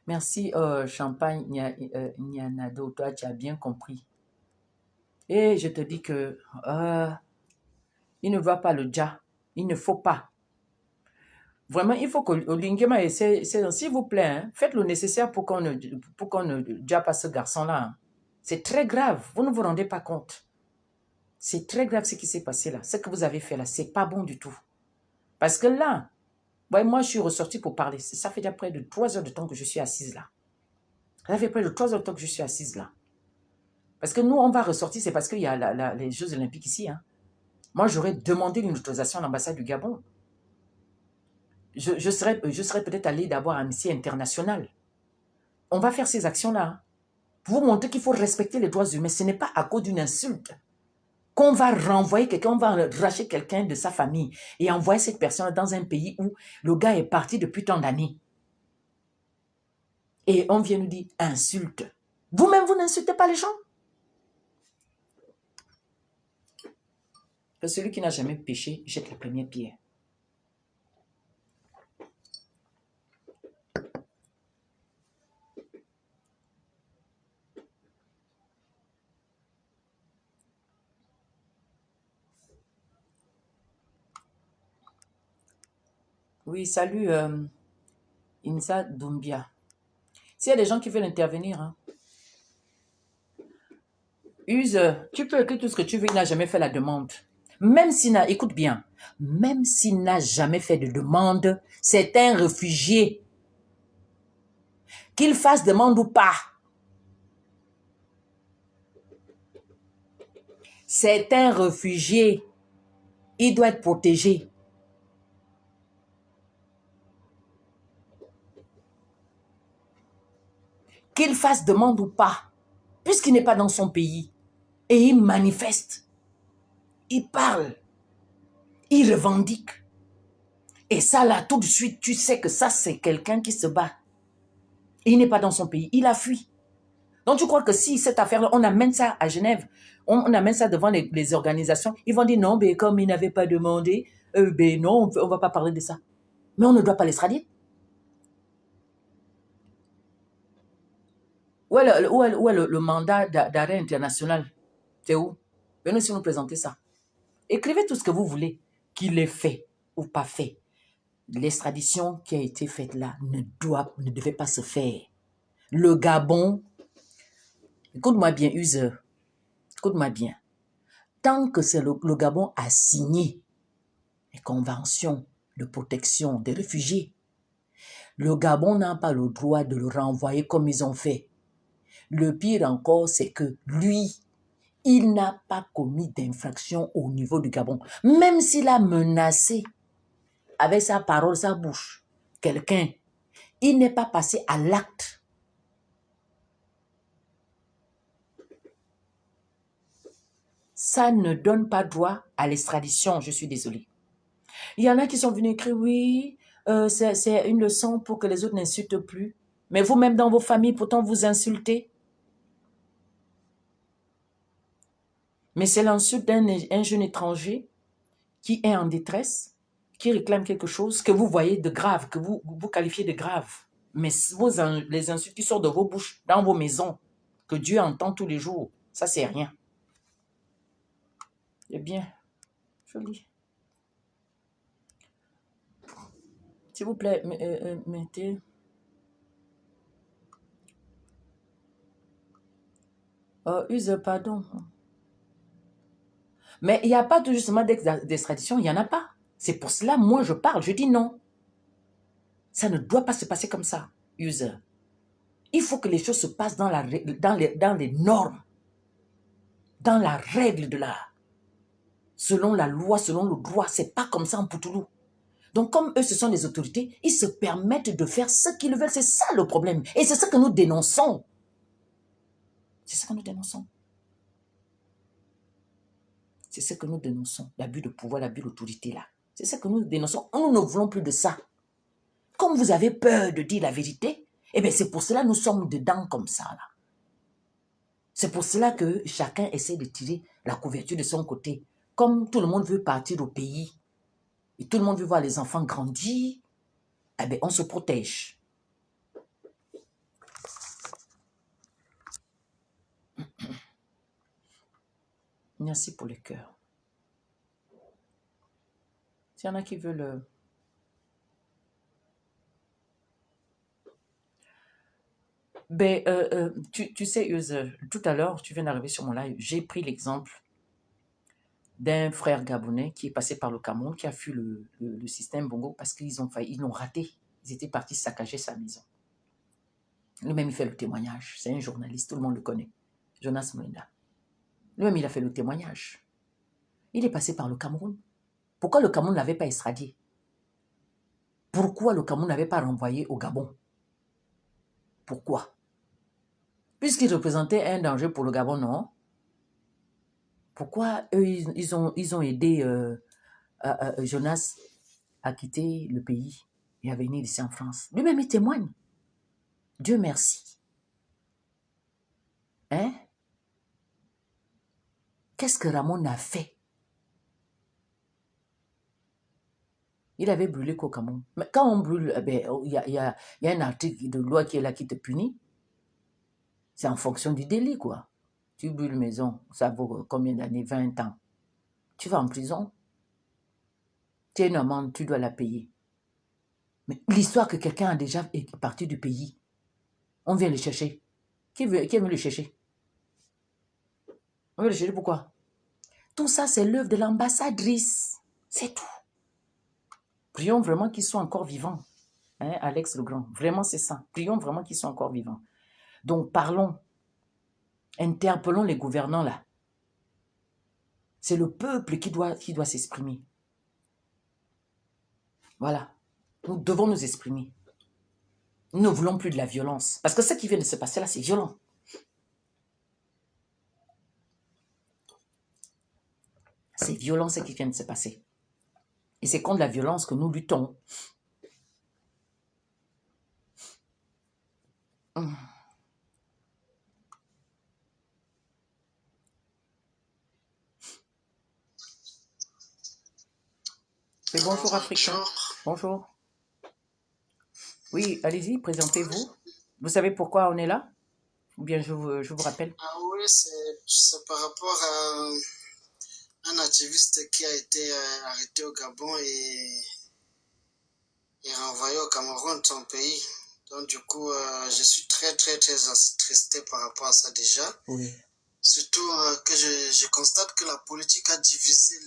Merci, Champagne Nyanado, toi tu as bien compris. Et je te dis que il ne voit pas le dja. Il ne faut pas. Vraiment, il faut que Olingema essaie, s'il vous plaît, hein, faites le nécessaire pour qu'on ne dja pas ce garçon-là. Hein. C'est très grave, vous ne vous rendez pas compte. C'est très grave ce qui s'est passé là. Ce que vous avez fait là, c'est pas bon du tout. Parce que là, ouais, moi je suis ressortie pour parler. Ça fait déjà près de 3 heures de temps que je suis assise là. Ça fait près de 3 heures de temps que je suis assise là. Parce que nous, on va ressortir, c'est parce qu'il y a les Jeux Olympiques ici. Hein. Moi, j'aurais demandé une autorisation à l'ambassade du Gabon. Je serais peut-être allé d'abord à Amnesty International. On va faire ces actions-là. Hein, pour vous montrer qu'il faut respecter les droits humains. Ce n'est pas à cause d'une insulte qu'on va renvoyer quelqu'un, on va racheter quelqu'un de sa famille et envoyer cette personne dans un pays où le gars est parti depuis tant d'années. Et on vient nous dire insulte. Vous-même, vous n'insultez pas les gens. Que celui qui n'a jamais péché jette la première pierre. Oui, salut Insa Doumbia. S'il y a des gens qui veulent intervenir, hein, use, tu peux écrire tout ce que tu veux, il n'a jamais fait la demande. Même s'il n'a, écoute bien, même s'il n'a jamais fait de demande, c'est un réfugié. Qu'il fasse demande ou pas. C'est un réfugié. Il doit être protégé. Qu'il fasse demande ou pas, puisqu'il n'est pas dans son pays, et il manifeste, il parle, il revendique. Et ça là, tout de suite, tu sais que ça c'est quelqu'un qui se bat. Il n'est pas dans son pays, il a fui. Donc tu crois que si cette affaire-là, on amène ça à Genève, on amène ça devant les organisations, ils vont dire non, mais comme il n'avait pas demandé, ben non, on ne va pas parler de ça. Mais on ne doit pas l'extrader. Où est le mandat d'arrêt international? C'est où? Venez aussi nous présenter ça. Écrivez tout ce que vous voulez, qu'il ait fait ou pas fait. L'extradition qui a été faite là ne devait pas se faire. Le Gabon, écoute-moi bien, Use, écoute-moi bien. Tant que c'est le Gabon a signé les conventions de protection des réfugiés, le Gabon n'a pas le droit de le renvoyer comme ils ont fait. Le pire encore, c'est que lui, il n'a pas commis d'infraction au niveau du Gabon. Même s'il a menacé avec sa parole, sa bouche, quelqu'un, il n'est pas passé à l'acte. Ça ne donne pas droit à l'extradition, je suis désolée. Il y en a qui sont venus écrire, oui, c'est une leçon pour que les autres n'insultent plus. Mais vous-même dans vos familles, pourtant vous insultez. Mais c'est l'insulte d'un jeune étranger qui est en détresse, qui réclame quelque chose que vous voyez de grave, que vous qualifiez de grave. Mais les insultes qui sortent de vos bouches, dans vos maisons, que Dieu entend tous les jours, ça c'est rien. Eh bien, joli. S'il vous plaît, mettez... Use, pardon. Mais il n'y a pas tout justement d'extradition, il n'y en a pas. C'est pour cela, moi, je parle, je dis non. Ça ne doit pas se passer comme ça, Use. Il faut que les choses se passent dans les normes, dans la règle de l'art. selon la loi, selon le droit. C'est pas comme ça en Poutoulou. Donc, comme eux, ce sont les autorités, ils se permettent de faire ce qu'ils veulent. C'est ça le problème. Et c'est ça que nous dénonçons. C'est ça que nous dénonçons. C'est ce que nous dénonçons. L'abus de pouvoir, l'abus d'autorité, là. C'est ce que nous dénonçons. Nous ne voulons plus de ça. Comme vous avez peur de dire la vérité, eh bien, c'est pour cela que nous sommes dedans comme ça, là. C'est pour cela que chacun essaie de tirer la couverture de son côté. Comme tout le monde veut partir au pays, et tout le monde veut voir les enfants grandir, eh bien, on se protège. Merci pour le cœur. S'il y en a qui veulent... Ben, tu sais, tout à l'heure, tu viens d'arriver sur mon live, j'ai pris l'exemple d'un frère gabonais qui est passé par le Cameroun, qui a fui le système Bongo parce qu'ils ont failli, ils l'ont raté. Ils étaient partis saccager sa maison. Lui-même, il fait le témoignage. C'est un journaliste, tout le monde le connaît. Jonas Mwenda. Lui-même, il a fait le témoignage. Il est passé par le Cameroun. Pourquoi le Cameroun ne l'avait pas extradé? Pourquoi le Cameroun n'avait pas renvoyé au Gabon? Pourquoi? Puisqu'il représentait un danger pour le Gabon, non? Pourquoi eux, ils ont aidé Jonas à quitter le pays et à venir ici en France? Lui-même, il témoigne. Dieu merci. Hein? Qu'est-ce que Ramon a fait? Il avait brûlé qu'au Cameroun. Mais quand on brûle, il y a un article de loi qui est là qui te punit. C'est en fonction du délit, quoi. Tu brûles une maison, ça vaut combien d'années? 20 ans. Tu vas en prison. Tu as une amende, tu dois la payer. Mais l'histoire que quelqu'un a déjà est parti du pays, on vient le chercher. Qui veut le chercher? On veut le chercher pourquoi? Tout ça, c'est l'œuvre de l'ambassadrice. C'est tout. Prions vraiment qu'ils soient encore vivants. Hein, Alex Legrand, vraiment c'est ça. Prions vraiment qu'ils soient encore vivants. Donc parlons, interpellons les gouvernants là. C'est le peuple qui doit s'exprimer. Voilà. Nous devons nous exprimer. Nous ne voulons plus de la violence. Parce que ce qui vient de se passer là, c'est violent. C'est violent ce qui vient de se passer. Et c'est contre la violence que nous luttons. Mais bonjour Africain. Bonjour. Oui, allez-y, présentez-vous. Vous savez pourquoi on est là? Ou bien je vous rappelle? Ah oui, c'est par rapport à un activiste qui a été arrêté au Gabon et renvoyé au Cameroun, son pays. Donc du coup, je suis très attristé par rapport à ça déjà. Oui. Surtout que je constate que la politique a divisé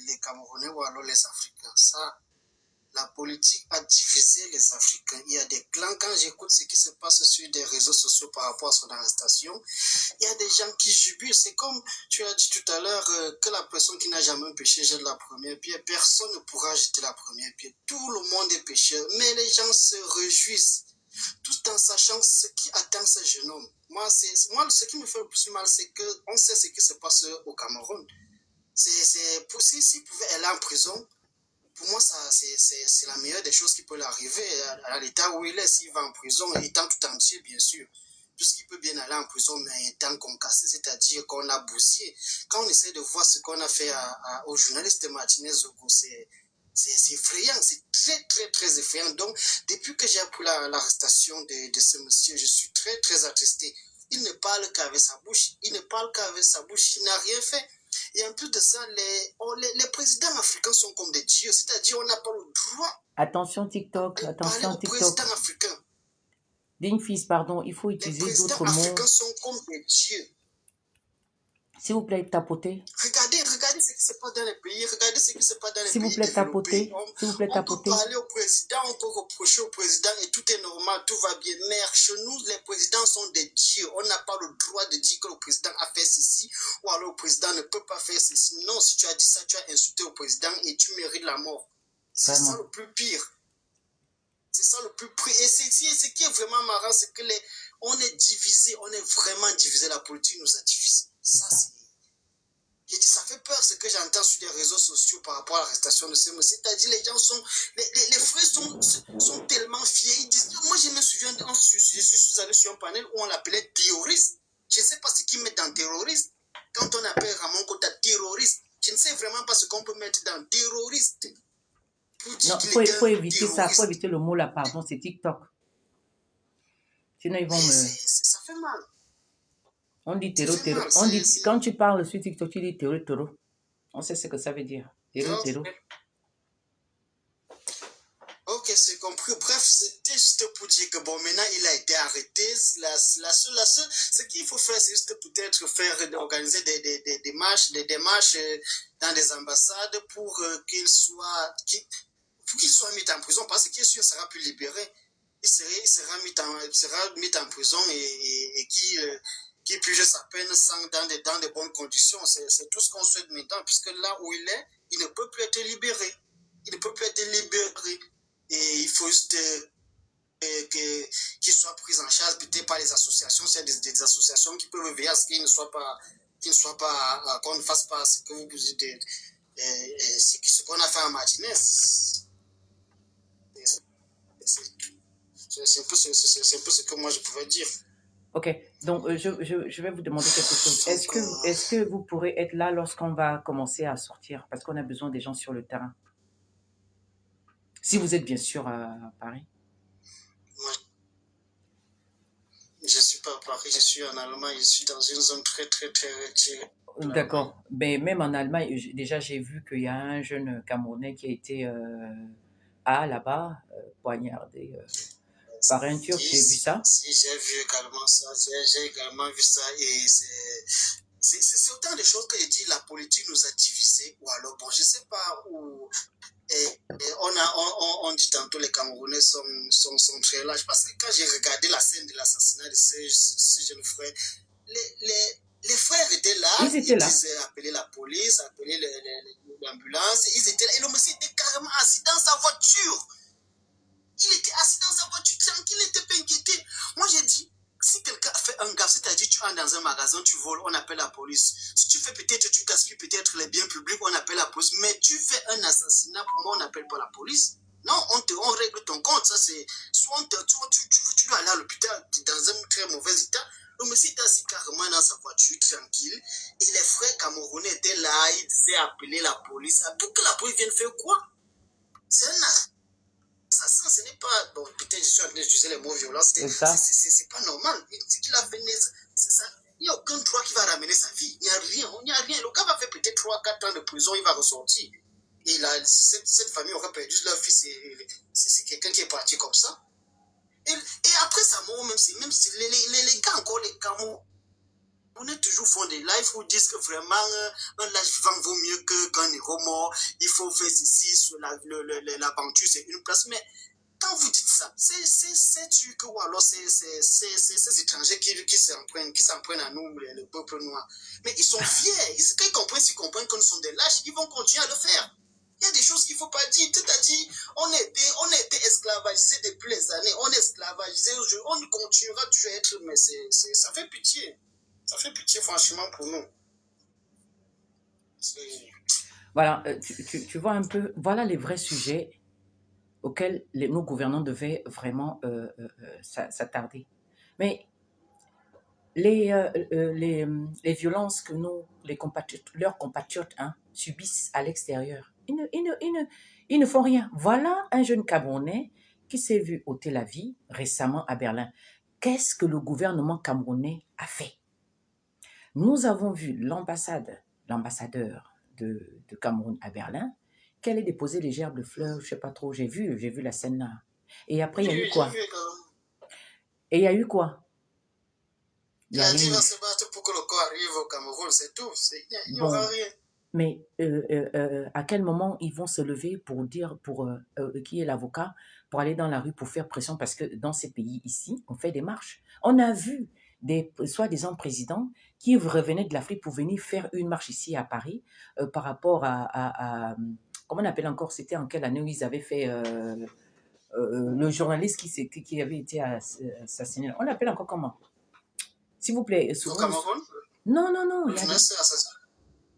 les Camerounais ou alors les Africains. Ça, la politique a divisé les Africains. Il y a des clans. Quand j'écoute ce qui se passe sur des réseaux sociaux par rapport à son arrestation, il y a des gens qui jubilent. C'est comme tu as dit tout à l'heure que la personne qui n'a jamais péché jette la première pierre. Personne ne pourra jeter la première pierre. Tout le monde est pécheur. Mais les gens se réjouissent tout en sachant ce qui attend ce jeune homme. Moi, ce qui me fait le plus mal, c'est qu'on sait ce qui se passe au Cameroun. S'il pouvait aller en prison, pour moi, c'est la meilleure des choses qui peut l'arriver à l'état où il est. S'il va en prison, étant tout entier, bien sûr, puisqu'il peut bien aller en prison, mais étant concassé, c'est-à-dire qu'on a bousillé. Quand on essaie de voir ce qu'on a fait au journaliste Martinez Zogo, c'est effrayant, c'est très effrayant. Donc, depuis que j'ai appris l'arrestation de ce monsieur, je suis très attristé. Il ne parle qu'avec sa bouche, il n'a rien fait. Et en plus de ça, les présidents africains sont comme des dieux, c'est-à-dire on n'a pas le droit. Attention TikTok, attention TikTok. Digne fils, pardon, il faut utiliser d'autres mots. Les présidents africains sont comme des dieux. S'il vous plaît, tapotez. Regardez ce qui se passe dans les pays, regardez ce qui se passe dans les S'il vous pays plaît, développés. tapotez. S'il vous plaît, On peut tapotez. parler au président, on peut reprocher au président et tout est normal, tout va bien. Mais chez nous, les présidents sont des dieux. On n'a pas le droit de dire que le président a fait ceci ou alors le président ne peut pas faire ceci. Non, si tu as dit ça, tu as insulté au président et tu mérites la mort. C'est ça le plus pire. C'est ça le plus pire. Et ce qui est vraiment marrant, c'est que on est divisé, on est vraiment divisé. La politique nous a divisés. Ça, c'est... J'ai dit, ça fait peur ce que j'entends sur les réseaux sociaux par rapport à l'arrestation de ces mots. C'est-à-dire, les gens sont, les frères sont tellement fiers. Ils disent, moi je me souviens, je suis allé sur un panel où on l'appelait terroriste. Je ne sais pas ce qu'ils mettent dans terroriste. Quand on appelle Ramon Kota terroriste, je ne sais vraiment pas ce qu'on peut mettre dans terroriste. Non, il faut éviter ça, il faut éviter le mot là, pardon, c'est TikTok. Sinon, ils vont me... Ça fait mal. On dit terreau. On dit, quand tu parles sur TikTok, tu dis terreau. On sait ce que ça veut dire. Terreau. Ok, c'est compris. Bref, c'était juste pour dire que bon, maintenant il a été arrêté. Ce qu'il faut faire, c'est juste peut-être organiser des marches dans des ambassades pour qu'il soit mis en prison, parce qu'il sera plus libéré. Il sera mis en prison et qui purge sa peine dans de bonnes conditions. C'est tout ce qu'on souhaite maintenant, puisque là où il est, il ne peut plus être libéré. Il ne peut plus être libéré. Et il faut juste qu'il soit pris en charge peut-être par les associations. S'il y a des associations qui peuvent veiller à ce qu'il ne soit pas, qu'on ne fasse pas ce que vous dites, ce qu'on a fait en Martinez. C'est un peu ce que moi je pouvais dire. Ok, donc je vais vous demander quelque chose. Est-ce que vous pourrez être là lorsqu'on va commencer à sortir? Parce qu'on a besoin des gens sur le terrain. Si vous êtes bien sûr à Paris. Moi, je ne suis pas à Paris, je suis en Allemagne, je suis dans une zone très retirée. D'accord, mais même en Allemagne, déjà j'ai vu qu'il y a un jeune Camerounais qui a été là-bas, poignardé par un Turc, j'ai vu ça. Si, j'ai vu également ça, j'ai également vu ça et c'est autant de choses que je dis, la politique nous a divisés, ou alors, bon, je ne sais pas où... on dit tantôt les Camerounais sont très lâches, parce que quand j'ai regardé la scène de l'assassinat de ces jeunes frères, les frères étaient là, ils disaient appeler la police, appeler l'ambulance, ils étaient là, et le monsieur était carrément assis dans sa voiture. Il était assis dans sa voiture tranquille, il n'était pas inquiété. Moi j'ai dit, si quelqu'un fait un gaffe, c'est-à-dire tu entres dans un magasin, tu voles, on appelle la police. Si tu fais peut-être, tu gaspilles peut-être les biens publics, on appelle la police. Mais tu fais un assassinat, pour moi, on n'appelle pas la police. Non, on règle ton compte. Ça, c'est soit tu dois aller à l'hôpital dans un très mauvais état. Le monsieur était assis carrément dans sa voiture, tranquille. Et les frères camerounais étaient là, ils disaient appeler la police. Pour que la police vienne faire quoi? C'est un assassin, ce n'est pas... Bon, peut-être je suis en train d'utiliser les mots violents. C'est pas normal. Ce qu'il a fait, c'est ça. Il n'y a aucun droit qui va ramener sa vie. Il n'y a rien. Le gars va faire peut-être 3-4 ans de prison, il va ressortir. Et cette famille aurait perdu leur fils. C'est quelqu'un qui est parti comme ça. Et après sa mort, même si les gars encore, les Camerounais, on est toujours font des lives où ils disent que vraiment un live vivant vaut mieux qu'un héros mort. Il faut faire ceci, l'aventure c'est une place. Mais quand vous dites ça, c'est Turc ou alors ces étrangers qui s'en prennent à nous, le peuple noir. Mais ils sont fiers. Quand ils comprennent que nous sommes des lâches, ils vont continuer à le faire. Il y a des choses qu'il ne faut pas dire. C'est-à-dire, on a été esclavagisés depuis les années. On est esclavagisés. On continuera de être, mais ça fait pitié. Ça fait pitié, franchement, pour nous. Voilà, tu vois un peu, voilà les vrais sujets auxquels nos gouvernants devaient vraiment s'attarder. Mais les violences que leurs compatriotes subissent à l'extérieur, ils ne font rien. Voilà un jeune Camerounais qui s'est vu ôter la vie récemment à Berlin. Qu'est-ce que le gouvernement camerounais a fait? Nous avons vu l'ambassadeur de Cameroun à Berlin, qui allait déposer les gerbes de fleurs, je ne sais pas trop, j'ai vu la scène là. Et après, il y a eu quoi? Et il y a eu quoi? Il a dit qu'il va se battre pour que le corps arrive au Cameroun, c'est tout. Il n'y aura rien. Mais à quel moment ils vont se lever pour dire, qui est l'avocat, pour aller dans la rue pour faire pression? Parce que dans ces pays ici, on fait des marches. On a vu des soi-disant présidents qui revenaient de l'Afrique pour venir faire une marche ici à Paris par rapport comment on appelle encore, c'était en quelle année où ils avaient fait le journaliste qui avait été assassiné. On l'appelle encore comment? S'il vous plaît, Au souvent... Cameroun, Non, non, non, le il y a des... journaliste est assassiné.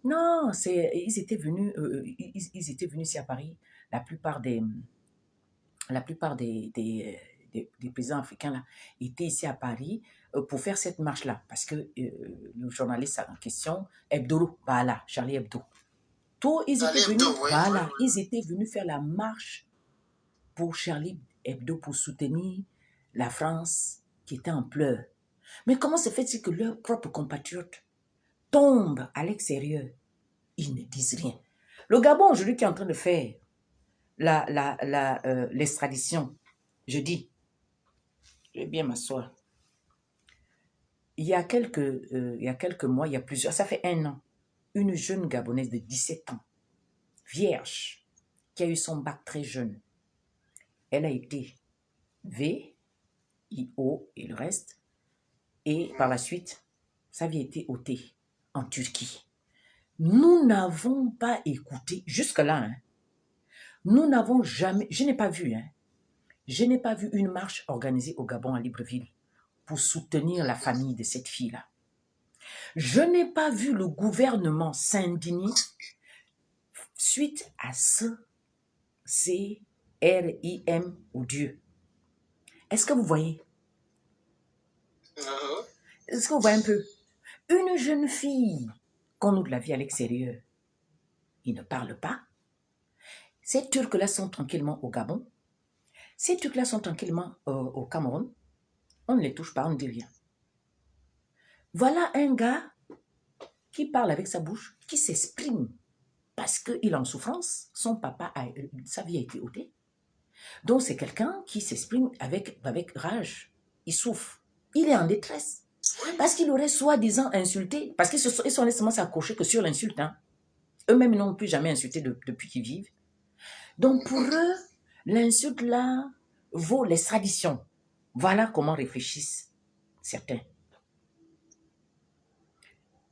Non, ils étaient venus, ils étaient venus ici à Paris. La plupart des paysans africains là étaient ici à Paris pour faire cette marche-là. Parce que le journaliste en question, Hebdo, voilà, Charlie Hebdo. Tous, ils étaient Charlie venus, Hebdo, oui. voilà, ils étaient venus faire la marche pour Charlie Hebdo, pour soutenir la France qui était en pleurs. Mais comment se fait-il que leurs propres compatriotes tombent à l'extérieur? Ils ne disent rien. Le Gabon, aujourd'hui, qui est en train de faire l'extradition, je dis, je vais bien m'asseoir. Il y a quelques mois, il y a plusieurs, ça fait 1 an, une jeune Gabonaise de 17 ans, vierge, qui a eu son bac très jeune. Elle a été VIO et le reste, et par la suite, sa vie a été ôtée en Turquie. Nous n'avons pas écouté, jusque-là, hein, nous n'avons jamais, je n'ai pas vu une marche organisée au Gabon à Libreville pour soutenir la famille de cette fille-là. Je n'ai pas vu le gouvernement s'indigner suite à ce CRIM ou Dieu. Est-ce que vous voyez? Est-ce que vous voyez un peu? Une jeune fille qu'on ôte la vie à l'extérieur, ils ne parlent pas. Ces Turcs-là sont tranquillement au Gabon. Ces Turcs-là sont tranquillement au Cameroun. On ne les touche pas, on ne dit rien. Voilà un gars qui parle avec sa bouche, qui s'exprime parce qu'il est en souffrance. Son papa, sa vie a été ôtée. Donc c'est quelqu'un qui s'exprime avec rage. Il souffre. Il est en détresse. Parce qu'il aurait soi-disant insulté, parce qu'ils sont laissés s'accrocher que sur l'insulte. Hein. Eux-mêmes n'ont plus jamais insulté depuis qu'ils vivent. Donc pour eux, l'insulte là vaut l'extradition. Voilà comment réfléchissent certains.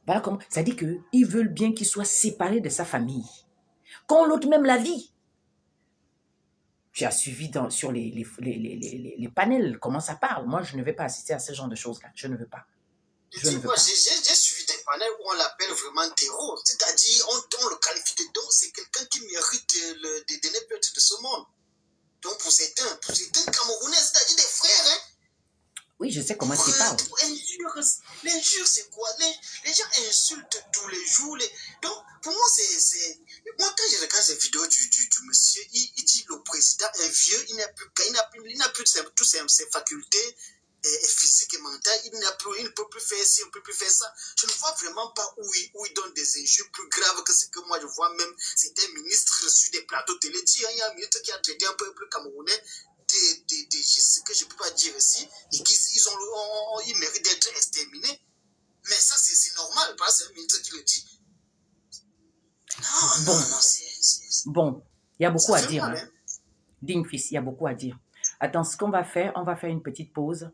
Voilà comment. Ça dit qu'ils veulent bien qu'il soit séparé de sa famille. Qu'on l'ôte même la vie. J'ai suivi sur les panels comment ça parle. Moi, je ne vais pas assister à ce genre de choses-là. Je ne veux pas. J'ai suivi des panels où on l'appelle vraiment terreau. C'est-à-dire, on le qualifie de don. C'est quelqu'un qui mérite des dénépeutres de ce monde. Donc, pour certains Camerounais, c'est-à-dire des frères, hein. Oui, je sais comment ils parlent. L'injure, c'est quoi? Les gens insultent tous les jours. Donc, pour moi, moi, quand je regarde ces vidéos du monsieur, il dit le président est vieux, il n'a plus toutes ses facultés physiques et mentales, il ne peut plus faire ci, il ne peut plus faire ça. Je ne vois vraiment pas où il donne des injures plus graves que ce que moi je vois même. C'était un ministre sur des plateaux télé. Il y a un ministre qui a traité un peuple camerounais. Ce que je ne peux pas dire ici, et qu'ils méritent d'être exterminés. Mais ça, c'est normal, parce que c'est un ministre qui le dit. Bon, il y a beaucoup à dire. Hein. Digne fils, il y a beaucoup à dire. Attends, ce qu'on va faire, on va faire une petite pause.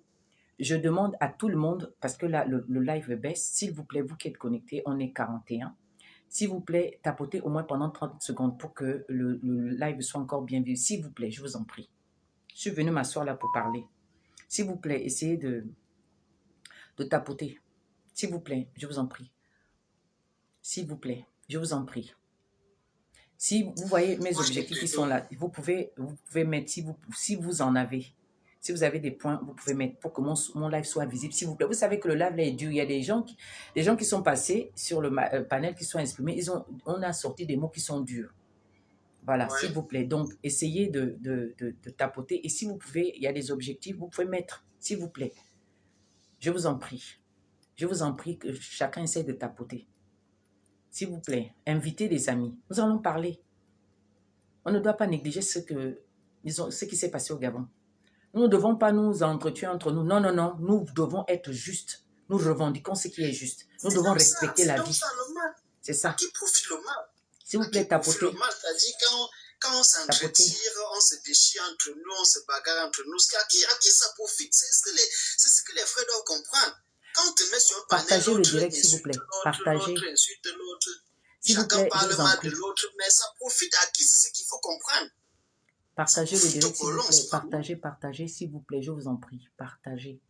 Je demande à tout le monde, parce que là, le live baisse, s'il vous plaît, vous qui êtes connectés, on est 41. S'il vous plaît, tapotez au moins pendant 30 secondes pour que le live soit encore bien vu. S'il vous plaît, je vous en prie. Je suis venu m'asseoir là pour parler. S'il vous plaît, essayez de tapoter. S'il vous plaît, je vous en prie. S'il vous plaît, je vous en prie. Si vous voyez mes objectifs qui sont là, vous pouvez mettre, si vous en avez, si vous avez des points, vous pouvez mettre pour que mon live soit visible, s'il vous plaît. Vous savez que le live là est dur. Il y a des gens qui sont passés sur le panel, qui sont exprimés. On a sorti des mots qui sont durs. Voilà, ouais. S'il vous plaît. Donc, essayez de tapoter. Et si vous pouvez, il y a des objectifs, vous pouvez mettre, s'il vous plaît. Je vous en prie. Je vous en prie que chacun essaie de tapoter. S'il vous plaît, invitez des amis. Nous allons parler. On ne doit pas négliger ce qui s'est passé au Gabon. Nous ne devons pas nous entretuer entre nous. Non, non, non. Nous devons être justes. Nous revendiquons ce qui est juste. Nous devons respecter la vie. C'est ça. À qui profite le mal? S'il vous plaît, tapotez. C'est-à-dire quand on s'entretire, on se déchire entre nous, on se bagarre entre nous. À qui ça profite? C'est ce que les frères doivent comprendre. Quand on te met sur un panel, partagez le direct, s'il vous plaît. Partagez. L'autre insulte l'autre. S'il vous plaît, Chacun je parle vous en mal prie. de l'autre, mais ça profite à qui? C'est ce qu'il faut comprendre. Partagez le direct, s'il vous plaît. Partagez, s'il vous plaît, je vous en prie. Partagez.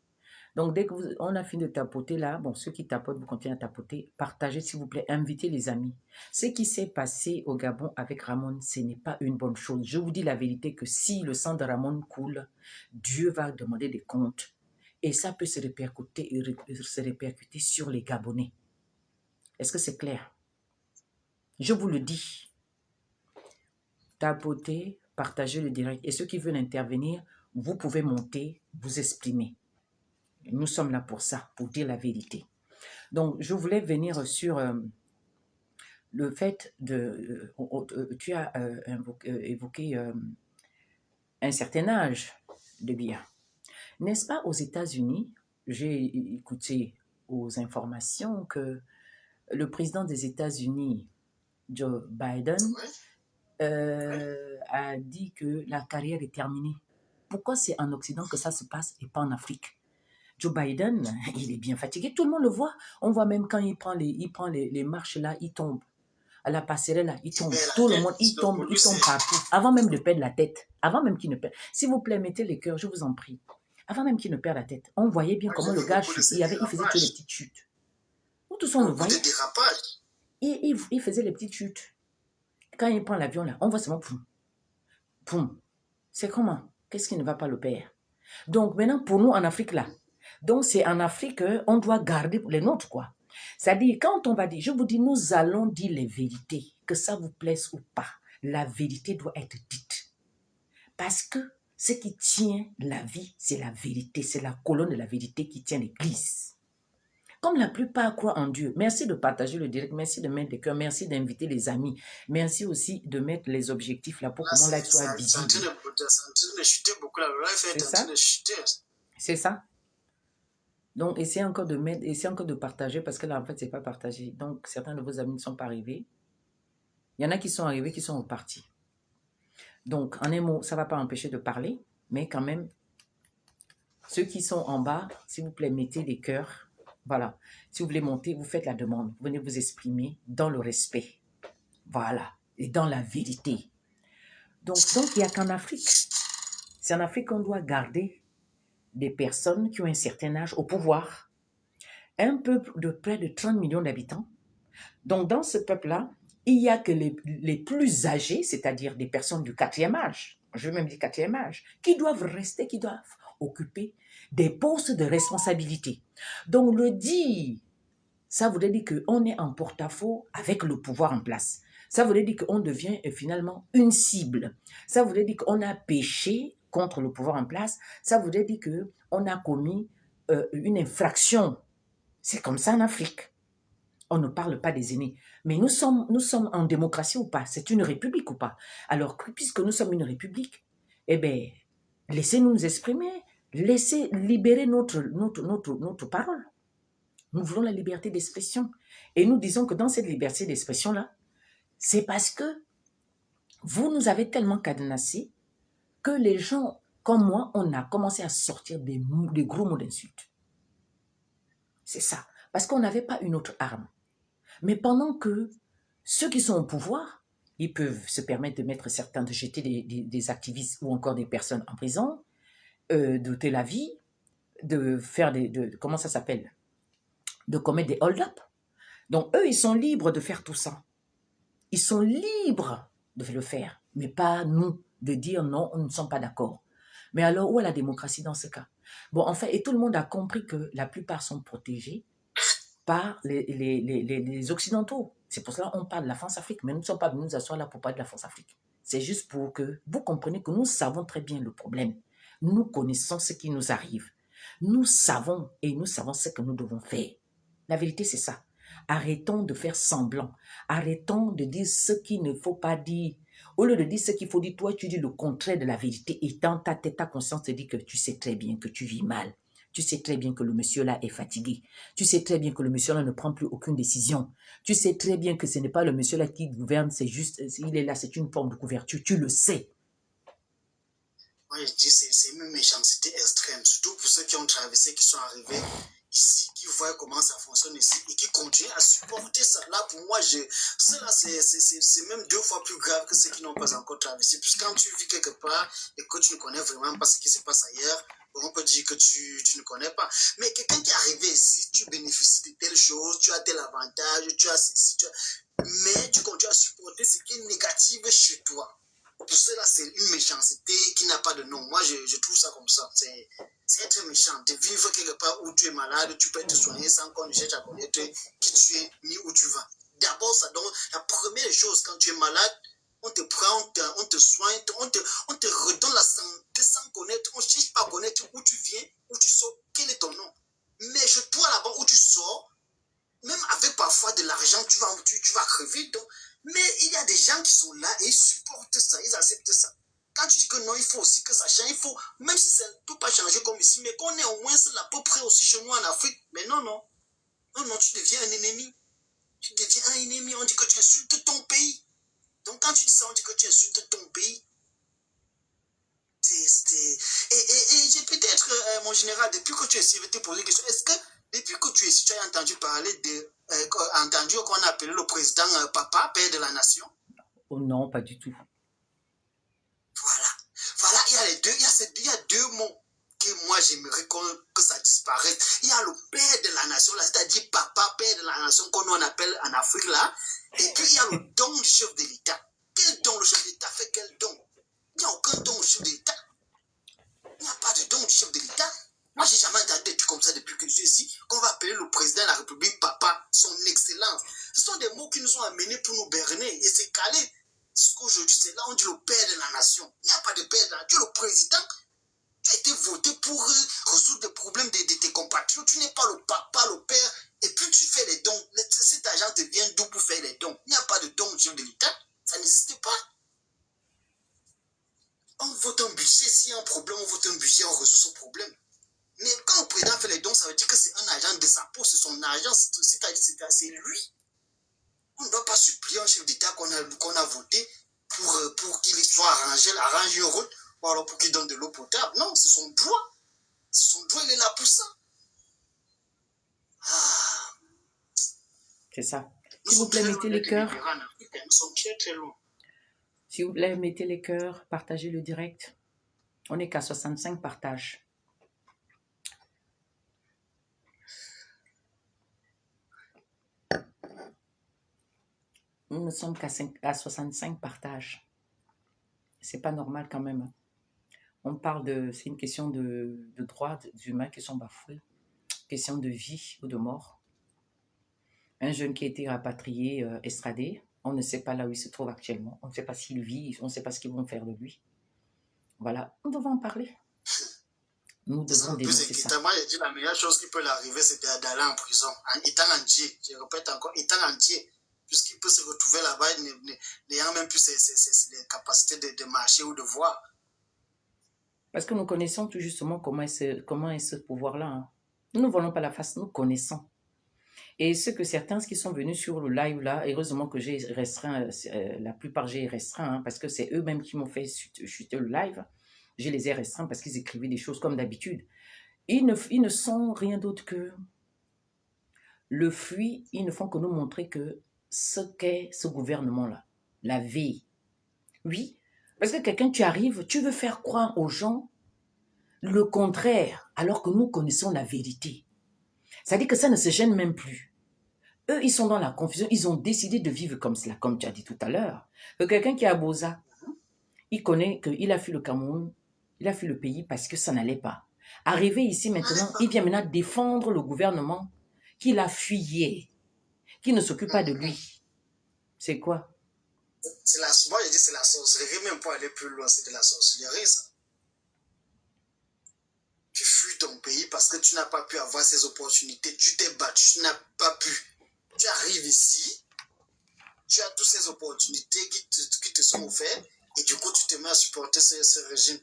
Donc, dès que on a fini de tapoter là, bon, ceux qui tapotent, vous continuez à tapoter. Partagez, s'il vous plaît. Invitez les amis. Ce qui s'est passé au Gabon avec Ramon, ce n'est pas une bonne chose. Je vous dis la vérité que si le sang de Ramon coule, Dieu va demander des comptes. Et ça peut se répercuter sur les Gabonais. Est-ce que c'est clair? Je vous le dis. Tapotez, partagez le direct. Et ceux qui veulent intervenir, vous pouvez monter, vous exprimer. Nous sommes là pour ça, pour dire la vérité. Donc, je voulais venir sur le fait de... tu as évoqué un certain âge de bien. N'est-ce pas aux États-Unis, j'ai écouté aux informations que le président des États-Unis, Joe Biden, a dit que la carrière est terminée. Pourquoi c'est en Occident que ça se passe et pas en Afrique? Joe Biden, il est bien fatigué, tout le monde le voit. On voit même quand il prend les marches là, il tombe. À la passerelle là, il tombe. Tout le monde, il tombe partout. Avant même de perdre la tête. Avant même qu'il ne perde. S'il vous plaît, mettez les cœurs, je vous en prie. Avant même qu'il ne perde la tête. On voyait bien comment le gars chute. Il faisait que les petites chutes. Nous tous on le voyait. Il faisait les petites chutes. Quand il prend l'avion là, on voit seulement poum. Poum. C'est comment? Qu'est-ce qui ne va pas le père? Donc maintenant, pour nous en Afrique là, donc c'est en Afrique qu'on doit garder les nôtres quoi. C'est-à-dire, quand on va dire, je vous dis, nous allons dire les vérités, que ça vous plaise ou pas, la vérité doit être dite. Parce que ce qui tient la vie, c'est la vérité, c'est la colonne de la vérité qui tient l'église. Comme la plupart croient en Dieu, merci de partager le direct, merci de mettre des cœurs, merci d'inviter les amis, merci aussi de mettre les objectifs là pour que mon live soit visible. C'est ça. Donc, essayez encore de mettre, essayez encore de partager parce que là, en fait, c'est pas partagé. Donc, certains de vos amis ne sont pas arrivés. Il y en a qui sont arrivés, qui sont repartis. Donc, en un mot, ça ne va pas empêcher de parler, mais quand même, ceux qui sont en bas, s'il vous plaît, mettez des cœurs. Voilà. Si vous voulez monter, vous faites la demande. Venez vous exprimer dans le respect. Voilà. Et dans la vérité. Donc il n'y a qu'en Afrique. C'est en Afrique qu'on doit garder des personnes qui ont un certain âge au pouvoir. Un peuple de près de 30 millions d'habitants. Donc, dans ce peuple-là, il n'y a que les plus âgés, c'est-à-dire des personnes du 4e âge, je vais même dire 4e âge, qui doivent rester, qui doivent occuper des postes de responsabilité. Donc, le dire, ça voudrait dire qu'on est en porte-à-faux avec le pouvoir en place. Ça voudrait dire qu'on devient finalement une cible. Ça voudrait dire qu'on a péché contre le pouvoir en place. Ça voudrait dire qu'on a commis une infraction. C'est comme ça en Afrique. On ne parle pas des aînés. Mais nous sommes en démocratie ou pas? C'est une république ou pas? Alors, puisque nous sommes une république, eh bien, laissez-nous nous exprimer. Laissez libérer notre parole. Nous voulons la liberté d'expression. Et nous disons que dans cette liberté d'expression-là, c'est parce que vous nous avez tellement cadenassés que les gens, comme moi, on a commencé à sortir des gros mots d'insultes. C'est ça. Parce qu'on n'avait pas une autre arme. Mais pendant que ceux qui sont au pouvoir, ils peuvent se permettre de mettre certains, de jeter des activistes ou encore des personnes en prison, d'ôter la vie, de faire comment ça s'appelle? De commettre des hold-up. Donc eux, ils sont libres de faire tout ça. Ils sont libres de le faire, mais pas nous, de dire non, nous ne sommes pas d'accord. Mais alors, où est la démocratie dans ce cas? Bon, enfin, et tout le monde a compris que la plupart sont protégés par les Occidentaux. C'est pour cela qu'on parle de la France-Afrique, mais nous ne sommes pas venus nous asseoir là pour parler de la France-Afrique. C'est juste pour que vous compreniez que nous savons très bien le problème. Nous connaissons ce qui nous arrive. Nous savons ce que nous devons faire. La vérité, c'est ça. Arrêtons de faire semblant. Arrêtons de dire ce qu'il ne faut pas dire. Au lieu de dire ce qu'il faut dire, toi, tu dis le contraire de la vérité. Et dans ta tête, ta conscience te dit que tu sais très bien que tu vis mal. Tu sais très bien que le monsieur-là est fatigué. Tu sais très bien que le monsieur-là ne prend plus aucune décision. Tu sais très bien que ce n'est pas le monsieur-là qui gouverne, c'est juste, il est là, c'est une forme de couverture. Tu le sais. Moi, je dis, c'est une méchanceté extrême, surtout pour ceux qui ont traversé, qui sont arrivés ici, qui voient comment ça fonctionne ici et qui continuent à supporter ça. Là, pour moi, cela, c'est même 2 fois plus grave que ceux qui n'ont pas encore traversé. Puisque quand tu vis quelque part et que tu ne connais vraiment pas ce qui se passe ailleurs, on peut dire que tu ne connais pas. Mais quelqu'un qui est arrivé ici, tu bénéficies de telles choses, tu as tel avantage, tu as ceci, mais tu continues à supporter ce qui est négatif chez toi. Pour cela, c'est une méchanceté qui n'a pas de nom. Moi, je trouve ça comme ça. C'est être méchant. De vivre quelque part où tu es malade, tu peux te soigner sans qu'on ne cherche à connaître qui tu es ni où tu vas. D'abord, ça donne la première chose quand tu es malade. On te prend, on te soigne, on te redonne la santé sans connaître. On ne cherche pas à connaître où tu viens, où tu sors, quel est ton nom. Mais je toi là-bas où tu sors, même avec parfois de l'argent, tu vas crever. Donc, mais il y a des gens qui sont là et ils supportent ça, ils acceptent ça. Quand tu dis que non, il faut aussi que ça change, il faut, même si ça ne peut pas changer comme ici, mais qu'on ait au moins à peu près aussi chez nous en Afrique. Mais non, non. Non, non, tu deviens un ennemi. Tu deviens un ennemi, on dit que tu insultes ton pays. Donc quand tu dis ça, on dit que tu insultes ton pays. Et j'ai peut-être, mon général, depuis que tu es ici, je vais te poser une question. Est-ce que depuis que tu es ici, tu as entendu parler entendu qu'on a appelé le président Papa, père de la nation? Oh non, pas du tout. Voilà. Voilà, il y a 2 mots que moi j'aimerais que ça disparaisse. Il y a le père de la nation, c'est-à-dire papa, père de la nation, qu'on appelle en Afrique là. Et puis il y a le don du chef de l'État. Quel don le chef de l'État fait? Quel don? Il n'y a aucun don au chef de l'État. Il n'y a pas de don du chef de l'État. Moi, j'ai jamais entendu des trucs comme ça depuis que je suis ici, qu'on va appeler le président de la République papa, son excellence. Ce sont des mots qui nous ont amenés pour nous berner et c'est calé. Aujourd'hui, c'est là on dit le père de la nation. Il n'y a pas de père de la nation. Tu es le président. Tu as été voté pour résoudre les problèmes de tes compatriotes. Tu n'es pas le papa, le père. Et puis tu fais les dons. Cet argent te vient d'où pour faire les dons? Il n'y a pas de dons au chef de l'État. Ça n'existe pas. On vote un budget. S'il y a un problème, on vote un budget, on résout ce problème. Mais quand le président fait les dons, ça veut dire que c'est un agent de sa peau, c'est son agent, c'est lui. On ne doit pas supplier un chef d'État qu'on a voté pour qu'il soit arrange une route, ou alors pour qu'il donne de l'eau potable. Non, c'est son droit. Son droit, il est là pour ça. Ah. C'est ça. S'il vous plaît, mettez les cœurs. Nous sommes très très loin. S'il vous plaît, mettez les cœurs, partagez le direct. On n'est qu'à 65 partages. Nous ne sommes qu'à 65 partages. C'est pas normal quand même. On parle de... C'est une question de droits humains qui sont bafoués. Question de vie ou de mort. Un jeune qui a été rapatrié, extradé. On ne sait pas là où il se trouve actuellement. On ne sait pas s'il vit. On ne sait pas ce qu'ils vont faire de lui. Voilà. Nous devons en parler. Nous devons dénoncer ça. Moi, j'ai dit la meilleure chose qui peut l'arriver, c'est d'aller en prison. En étant entier. Je répète encore, étant entier. Puisqu'il peut se retrouver là-bas, n'ayant même plus les capacités de marcher ou de voir. Parce que nous connaissons tout justement comment est ce pouvoir-là. Hein. Nous ne voyons pas la face, nous connaissons. Et ce que certains qui sont venus sur le live là, heureusement que j'ai restreint, la plupart j'ai restreint, hein, parce que c'est eux-mêmes qui m'ont fait chuter le live. Je les ai restreints parce qu'ils écrivaient des choses comme d'habitude. Ils ne sont rien d'autre que le fruit, ils ne font que nous montrer que ce qu'est ce gouvernement-là, la vie. Oui, parce que quelqu'un, tu arrives, tu veux faire croire aux gens le contraire, alors que nous connaissons la vérité. C'est-à-dire que ça ne se gêne même plus. Eux, ils sont dans la confusion, ils ont décidé de vivre comme cela, comme tu as dit tout à l'heure. Quelqu'un qui est à Boza, il connaît qu'il a fui le Cameroun, il a fui le pays parce que ça n'allait pas. Arrivé ici maintenant, il vient maintenant défendre le gouvernement qu'il a fuyé, qui ne s'occupe pas de lui. C'est quoi? Moi, je dis c'est la sorcellerie, même pour aller plus loin, c'est de la sorcellerie, ça. Tu fuis ton pays parce que tu n'as pas pu avoir ces opportunités, tu t'es battu, tu n'as pas pu. Tu arrives ici, tu as toutes ces opportunités qui te sont offertes, et du coup, tu te mets à supporter ce régime.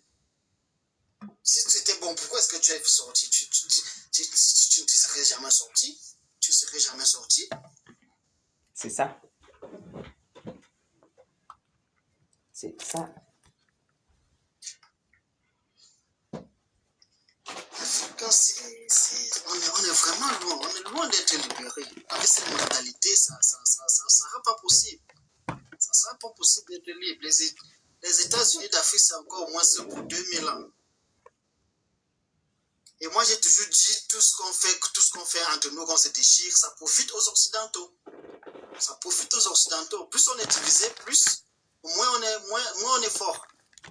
Si tu étais bon, pourquoi est-ce que tu es sorti? Tu ne te serais jamais sorti. Tu ne serais jamais sorti. C'est ça. C'est ça. On est vraiment loin. On est loin d'être libéré. Avec cette mentalité, ça ne sera pas possible. Ça ne sera pas possible d'être libre. Les États-Unis d'Afrique, c'est encore au moins pour 2000 ans. Et moi, j'ai toujours dit, tout ce qu'on fait entre nous, quand on se déchire, ça profite aux Occidentaux. Ça profite aux Occidentaux. Plus on est divisé, plus, moins on est fort.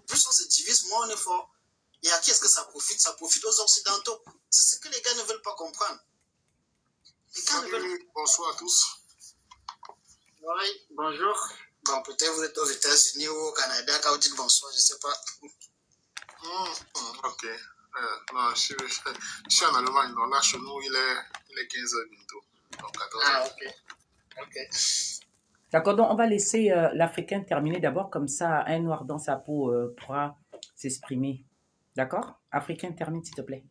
Plus on se divise, moins on est fort. Et à qui est-ce que ça profite? Ça profite aux Occidentaux. C'est ce que les gars ne veulent pas comprendre. Bonsoir à tous. Oui, bonjour. Bon, peut-être vous êtes aux États-Unis ou au Canada, quand vous dites bonsoir, je ne sais pas. Ok. Non, je suis en Allemagne. Donc là, chez nous, il est 15h bientôt. Donc 14h. Ah, ok. D'accord, donc on va laisser l'Africain terminer d'abord, comme ça un noir dans sa peau pourra s'exprimer. D'accord? Africain, termine s'il te plaît.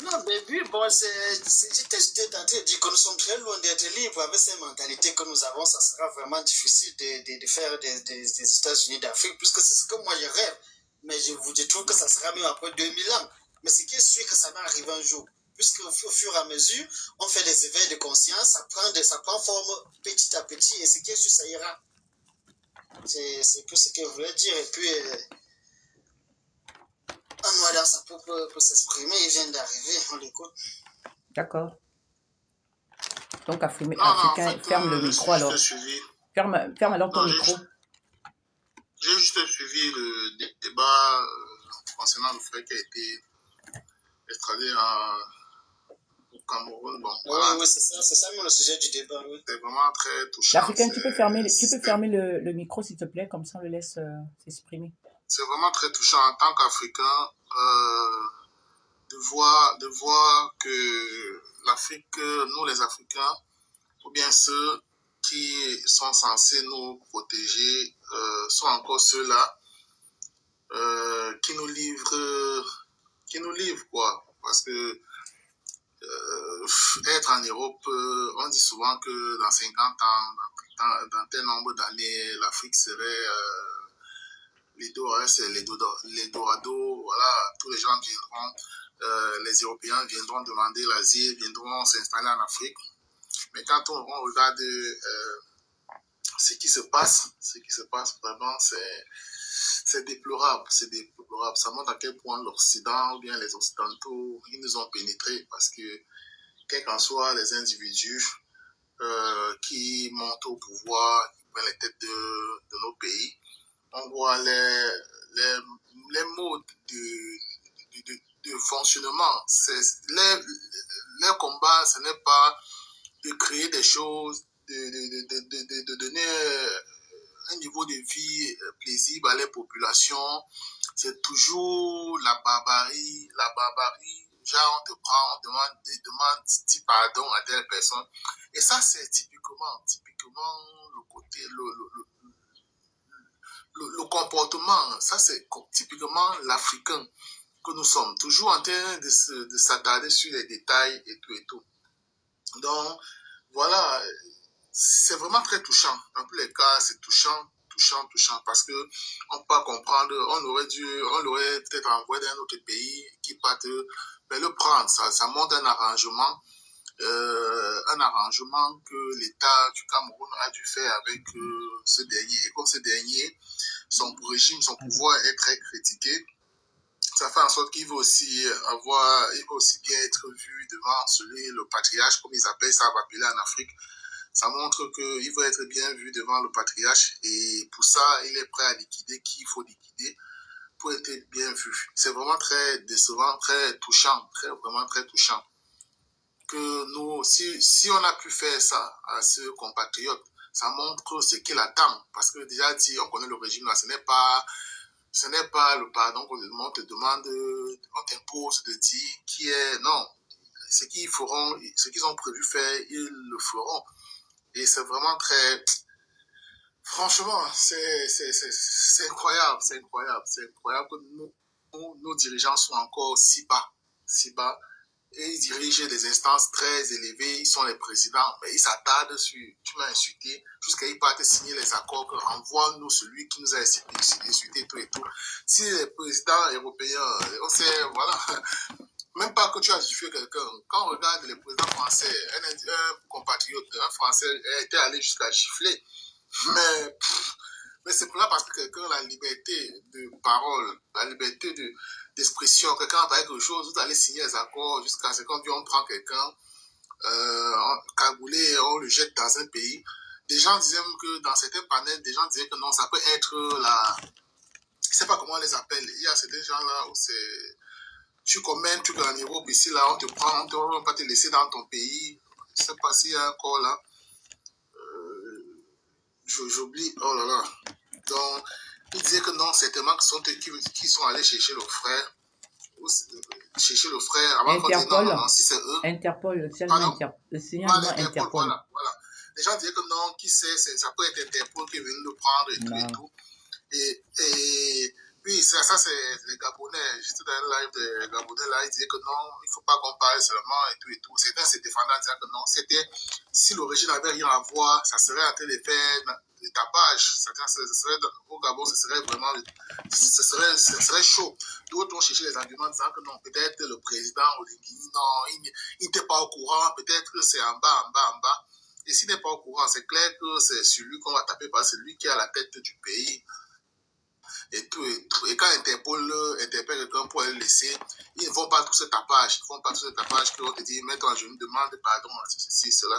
Non, mais oui, bon, j'étais en train de dire que nous sommes très loin d'être libres. Avec ces mentalités que nous avons, ça sera vraiment difficile de faire des États-Unis d'Afrique, puisque c'est ce que moi je rêve. Mais je trouve que ça sera même après 2000 ans. Mais ce qui est sûr que ça va arriver un jour. Puisque au fur et à mesure, on fait des éveils de conscience, ça prend forme petit à petit, et ce qui est sûr, ça ira. C'est tout ce que je voulais dire. Et puis, un noir dans sa peau peut s'exprimer, il vient d'arriver, on l'écoute. D'accord. Donc, Africain, en fait, ferme le micro alors. Ferme alors ton micro. J'ai juste suivi le débat concernant le frère qui a été extradé au Cameroun. Bon, voilà. Oui, c'est ça le sujet du débat. Oui. C'est vraiment très touchant. L'Africain, tu peux fermer le micro s'il te plaît, comme ça on le laisse s'exprimer. C'est vraiment très touchant en tant qu'Africain de voir que l'Afrique, nous les Africains, ou bien ceux qui sont censés nous protéger, sont encore ceux-là qui nous livrent quoi. Parce que être en Europe, on dit souvent que dans 50 ans, dans tel nombre d'années, l'Afrique serait l'Eldorado, voilà, tous les gens viendront, les Européens viendront demander l'asile, viendront s'installer en Afrique. Mais quand on regarde ce qui se passe vraiment, c'est déplorable, Ça montre à quel point l'Occident ou bien les Occidentaux, ils nous ont pénétrés parce que, quels qu'en soient les individus qui montent au pouvoir, qui prennent les têtes de nos pays, on voit les modes de fonctionnement. Les combats, ce n'est pas de créer des choses, de donner un niveau de vie paisible à les populations. C'est toujours la barbarie. Genre, on te prend, on demande dis pardon à telle personne. Et ça, c'est typiquement le côté, le comportement. Ça, c'est typiquement l'Africain que nous sommes. Toujours en train de s'attarder sur les détails et tout. Donc, voilà, c'est vraiment très touchant. Dans tous les cas, c'est touchant, parce que on peut pas comprendre, on aurait peut-être envoyé d'un autre pays qui parte, mais le prendre, ça montre un arrangement que l'État du Cameroun a dû faire avec ce dernier. Et comme ce dernier, son régime, son pouvoir est très critiqué, ça fait en sorte qu'il veut aussi bien être vu devant le patriarche, comme ils appellent ça, en Afrique. Ça montre qu'il veut être bien vu devant le patriarche et pour ça, il est prêt à liquider qui il faut liquider pour être bien vu. C'est vraiment très décevant, très touchant, vraiment très touchant. Que nous, si on a pu faire ça à ce compatriote, ça montre ce qu'il attend. Parce que déjà dit, on connaît le régime là, ce n'est pas le pardon qu'on te demande, on t'impose de dire qui est. Non, ce qu'ils ont prévu faire, ils le feront. Et c'est vraiment très... Franchement, c'est incroyable. C'est incroyable que nous, nos dirigeants sont encore si bas, et ils dirigent des instances très élevées, ils sont les présidents, mais ils s'attardent sur, tu m'as insulté, jusqu'à ils partent signer les accords que renvoie-nous celui qui nous a insulté, tout et tout. Si les présidents européens, on sait, voilà, même pas que tu as justifié quelqu'un, quand on regarde les présidents français, un compatriote, un français était allé jusqu'à gifler, mais c'est pour là parce que quelqu'un a la liberté de parole, la liberté d'expression. Quelqu'un va quelque chose, vous allez signer les accords jusqu'à ce qu'on prend quelqu'un cagoulé, on le jette dans un pays. Des gens disaient même que dans certains panels, des gens disaient que non, ça peut être la... Je ne sais pas comment on les appelle. Il y a certains gens là où c'est... Tu commets un truc en Europe, ici là, on te prend, on ne va pas te laisser dans ton pays. Je ne sais pas s'il y a encore là. J'oublie, oh là là. Donc, il disait que non, certainement que ce sont eux qui sont allés chercher le frère. Chercher le frère avant qu'on dise non, non, non, si c'est eux. Interpol, le signalement Interpol. Voilà. Les gens disaient que non, qui sait, ça peut être Interpol qui est venu le prendre et tout et tout. Et puis, ça c'est les Gabonais. J'étais dans un live des Gabonais là, ils disaient que non, il ne faut pas qu'on parle seulement et tout et tout. Certains se défendaient en disant que non, c'était, si l'origine n'avait rien à voir, ça serait en train de faire le tapage. Au Gabon, ce serait vraiment, ce serait chaud. D'autres ont cherché les arguments en disant que non, peut-être le président Oligui, non, il n'était pas au courant, peut-être que c'est en bas. Et s'il n'est pas au courant, c'est clair que c'est sur lui qu'on va taper parce que c'est lui qui est à la tête du pays. Et tout. Et quand Interpol interpelle quelqu'un pour le laisser, ils ne font pas tout ce tapage. Ils ne font pas tout ce tapage qu'on te dit, mets-toi, je me demande pardon, ceci, cela.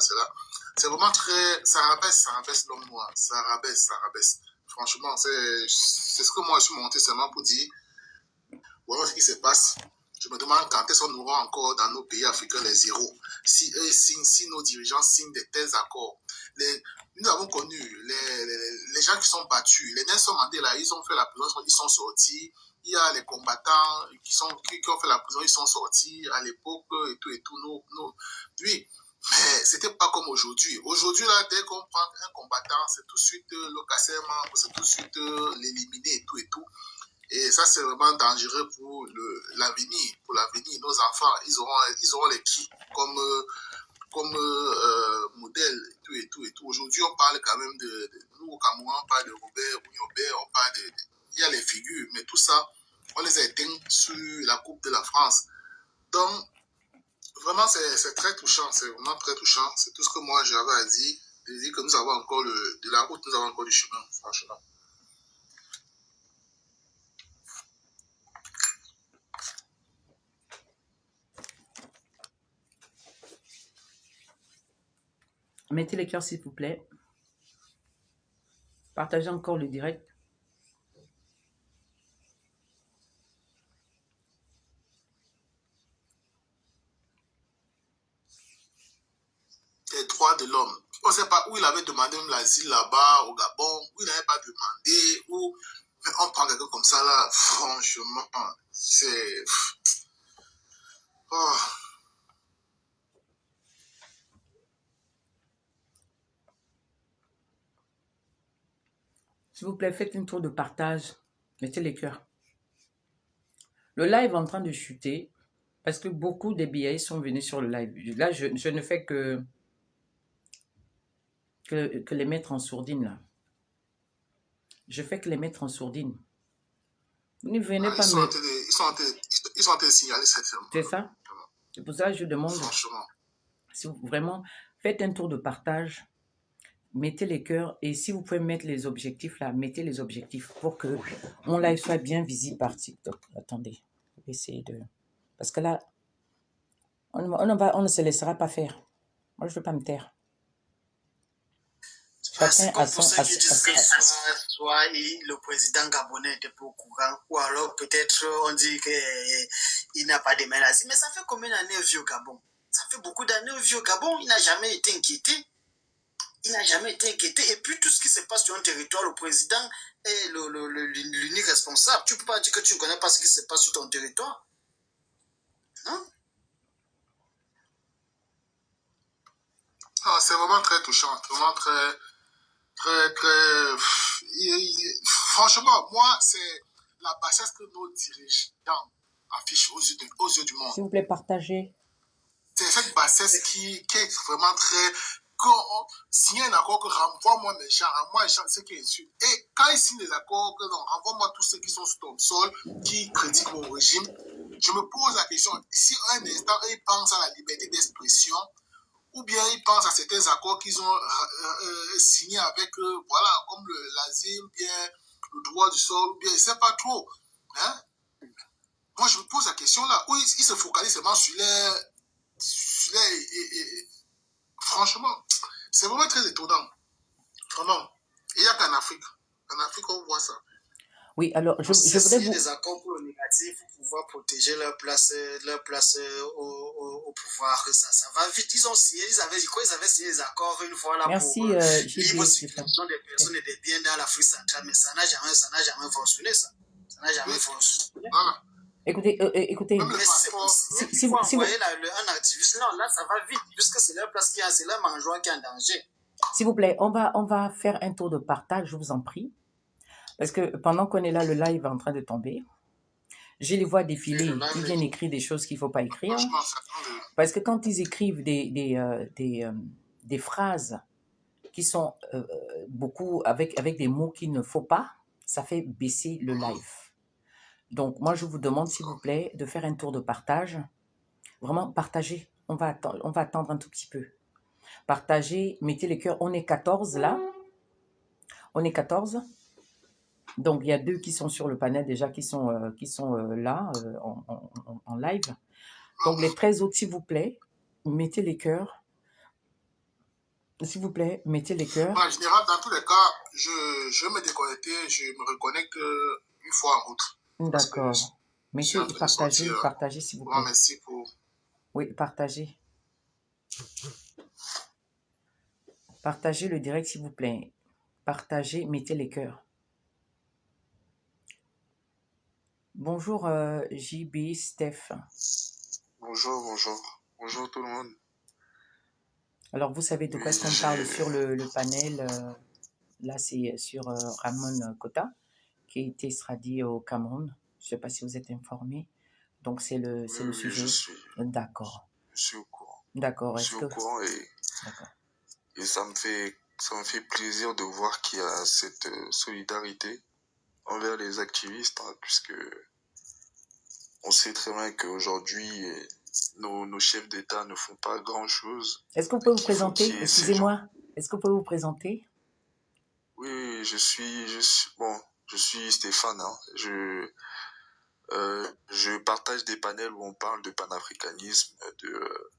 C'est vraiment très... Ça rabaisse l'homme moi. Ça rabaisse. Franchement, c'est ce que moi je suis monté seulement pour dire, voilà ce qui se passe. Je me demande quand est-ce qu'on aura encore dans nos pays africains les zéros. Si eux signent, si nos dirigeants signent de tels accords. Nous avons connu les gens qui sont battus. Les Nelson Mandela, ils ont fait la prison, ils sont sortis. Il y a les combattants qui ont fait la prison, ils sont sortis à l'époque et tout. Oui, mais c'était pas comme aujourd'hui. Aujourd'hui, là, dès qu'on prend un combattant, c'est tout de suite le casser membre, c'est tout de suite l'éliminer et tout. Et ça, c'est vraiment dangereux pour l'avenir. Pour l'avenir, nos enfants, ils auront les qui comme modèle et tout. Aujourd'hui, on parle quand même nous au Cameroun, on parle de Robert Ouniobert, on parle il y a les figures, mais tout ça, on les a éteints sur la Coupe de la France. Donc, vraiment, c'est très touchant, c'est vraiment très touchant. C'est tout ce que moi j'avais à dire. De dire que nous avons encore de la route, nous avons encore du chemin, franchement. Mettez les cœurs s'il vous plaît. Partagez encore le direct. Les droits de l'homme. On ne sait pas où il avait demandé même l'asile là-bas, au Gabon, où il n'avait pas demandé, où... Mais on prend quelqu'un comme ça là, franchement, c'est... Oh. S'il vous plaît, faites une tour de partage. Mettez les cœurs. Le live est en train de chuter parce que beaucoup des billets sont venus sur le live. Là, je ne fais que les mettre en sourdine, là. Je fais que les mettre en sourdine. Vous ne venez pas me... Ils sont en train de signaler cette firme. C'est ça? C'est pour ça que je demande... Franchement. Si vous vraiment, faites un tour de partage. Mettez les cœurs et si vous pouvez mettre les objectifs là, mettez les objectifs pour que mon live soit bien visible par TikTok. Attendez, je vais essayer de... Parce que là, on ne se laissera pas faire. Moi, je ne veux pas me taire. C'est comme pour ceux qui disent que soit le président gabonais n'était pas au courant, ou alors peut-être on dit qu'il n'a pas de maladie. Mais ça fait combien d'années au vieux Gabon? Ça fait beaucoup d'années au vieux Gabon, il n'a jamais été inquiété. Et puis tout ce qui se passe sur un territoire, le président est l'unique responsable. Tu ne peux pas dire que tu ne connais pas ce qui se passe sur ton territoire. Non? Ah, c'est vraiment très touchant, vraiment très... Franchement, moi, c'est la bassesse que nos dirigeants affichent aux yeux du monde. S'il vous plaît, partagez. C'est cette bassesse qui est vraiment très... Quand on signe un accord que renvoie-moi mes gens, renvoie ceux qui insultent. Et quand ils signent des accords que non, renvoie-moi tous ceux qui sont sur le sol, qui critiquent mon régime, je me pose la question, si un instant ils pensent à la liberté d'expression, ou bien ils pensent à certains accords qu'ils ont signés avec, voilà, comme l'asile, ou bien le droit du sol, ou bien, je ne sais pas trop. Hein? Moi, je me pose la question là, où ils se focalisent seulement sur franchement, c'est vraiment très étonnant. Vraiment. Il n'y a qu'en Afrique. En Afrique, on voit ça. Oui, alors, je voudrais vous... des accords pour le négatif pour pouvoir protéger leur place au pouvoir. Ça va vite. Ils ont signé, ils avaient signé des accords une fois là. Merci, pour libre circulation des personnes et des biens dans l'Afrique centrale, mais ça n'a jamais fonctionné, ça. Ça n'a jamais fonctionné. Voilà. Écoutez, Mais si vous envoyez un activiste, non, là, ça va vite, puisque c'est leur place c'est leur mangeoire qui est en danger. S'il vous plaît, on va faire un tour de partage, je vous en prie. Parce que pendant qu'on est là, le live est en train de tomber. Je les vois défiler, ils viennent écrire des choses qu'il ne faut pas écrire. Parce que quand ils écrivent des phrases qui sont beaucoup avec des mots qu'il ne faut pas, ça fait baisser le live. Donc, moi, je vous demande, s'il vous plaît, de faire un tour de partage. Vraiment, partagez. On va attendre un tout petit peu. Partagez, mettez les cœurs. On est 14 là. On est 14. Donc, il y a 2 qui sont sur le panel déjà, qui sont là, en live. Donc, les 13 autres, s'il vous plaît, mettez les cœurs. S'il vous plaît, mettez les cœurs. En général, dans tous les cas, je vais me déconnecter, je me reconnecte une fois en route. D'accord. Mettez, partagez, s'il vous plaît. Merci pour... Oui, partagez. Partagez le direct, s'il vous plaît. Partagez, mettez les cœurs. Bonjour, JB, Steph. Bonjour. Bonjour tout le monde. Alors, vous savez de quoi est-ce qu'on parle sur le panel. Là, c'est sur Ramon Kota, qui a été extradé au Cameroun. Je ne sais pas si vous êtes informé. Donc, c'est le sujet. Je suis. D'accord. Je suis au courant. D'accord. Je suis au courant et ça me fait plaisir de voir qu'il y a cette solidarité envers les activistes, hein, puisque on sait très bien qu'aujourd'hui, nos chefs d'État ne font pas grand-chose. Est-ce que vous pouvez vous présenter? Excusez-moi. Est-ce que vous pouvez vous présenter? Oui, je suis Stéphane. Hein. Je partage des panels où on parle de panafricanisme, de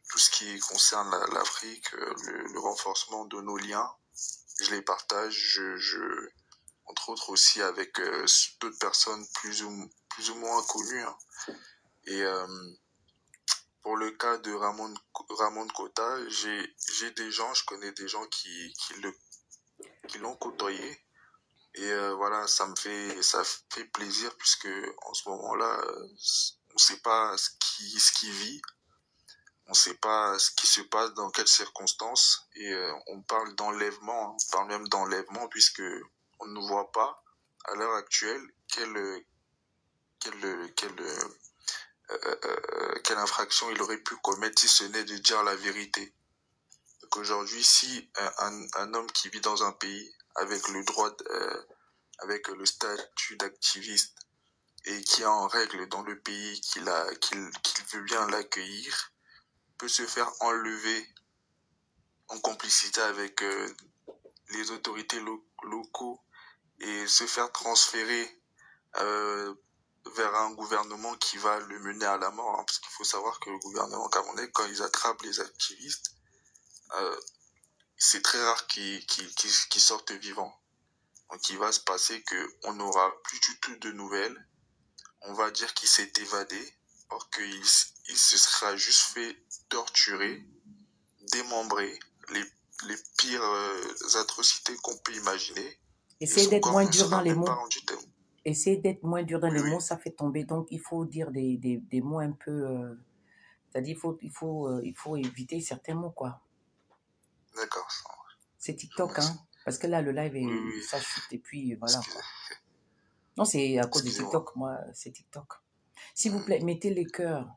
tout ce qui concerne l'Afrique, le renforcement de nos liens. Je les partage, entre autres aussi avec d'autres personnes plus ou moins connues. Hein. Et pour le cas de Ramon Kota, je connais des gens qui l'ont côtoyé. Et voilà, ça fait plaisir puisque en ce moment-là, on ne sait pas ce qui vit, on ne sait pas ce qui se passe, dans quelles circonstances, et on parle d'enlèvement, on parle même d'enlèvement puisque on ne voit pas à l'heure actuelle quelle infraction il aurait pu commettre si ce n'est de dire la vérité. Donc aujourd'hui, si un homme qui vit dans un pays avec le droit avec le statut d'activiste et qui est en règle dans le pays qu'il veut bien l'accueillir, peut se faire enlever en complicité avec les autorités locaux et se faire transférer vers un gouvernement qui va le mener à la mort, hein, parce qu'il faut savoir que le gouvernement camerounais, quand ils attrapent les activistes, c'est très rare qu'ils sortent vivants. Donc il va se passer qu'on n'aura plus du tout de nouvelles. On va dire qu'il s'est évadé, or qu'il se sera juste fait torturer, démembrer, les pires atrocités qu'on peut imaginer. Essayez d'être moins dur dans les mots. Essayez d'être moins dur dans les mots, ça fait tomber. Donc il faut dire des mots un peu... c'est-à-dire il faut éviter certains mots, quoi. D'accord. C'est TikTok, hein. Parce que là, le live, Oui, oui. ça chute et puis voilà. Excusez- Quoi. Non, c'est à cause de Excusez-moi. TikTok. Moi, c'est TikTok. S'il vous plaît, mettez les cœurs.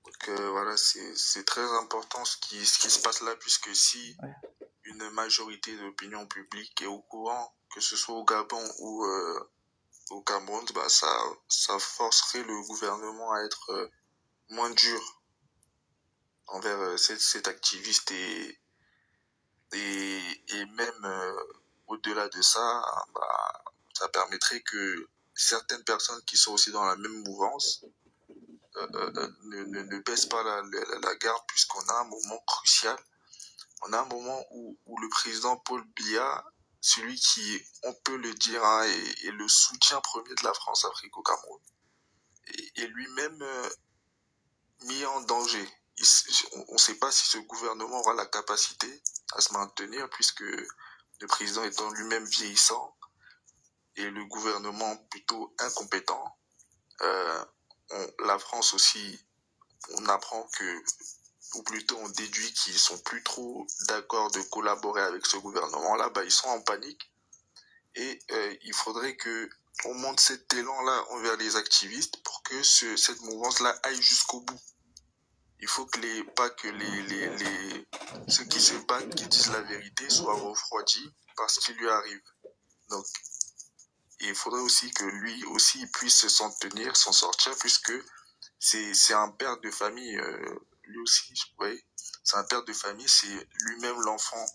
Donc voilà, c'est très important ce qui se passe là, puisque si Ouais. une majorité de l'opinion publique est au courant, que ce soit au Gabon ou au Cameroun, bah ça forcerait le gouvernement à être moins dur envers cet activiste et même au-delà de ça, bah, ça permettrait que certaines personnes qui sont aussi dans la même mouvance ne baissent pas la garde, puisqu'on a un moment crucial. On a un moment où le président Paul Biya, celui qui, on peut le dire, hein, est le soutien premier de la France-Afrique au Cameroun, est lui-même mis en danger. On ne sait pas si ce gouvernement aura la capacité à se maintenir, puisque le président étant lui-même vieillissant et le gouvernement plutôt incompétent. La France aussi, on apprend que, ou plutôt on déduit qu'ils sont plus trop d'accord de collaborer avec ce gouvernement-là, bah, ils sont en panique. Et il faudrait que on monte cet élan-là envers les activistes pour que cette mouvance-là aille jusqu'au bout. Il faut que pas que ceux qui se battent, qui disent la vérité, soient refroidis par ce qui lui arrive. Donc, il faudrait aussi que lui aussi puisse s'en tenir, s'en sortir, puisque c'est un père de famille, lui aussi, vous voyez. C'est un père de famille, c'est lui-même l'enfant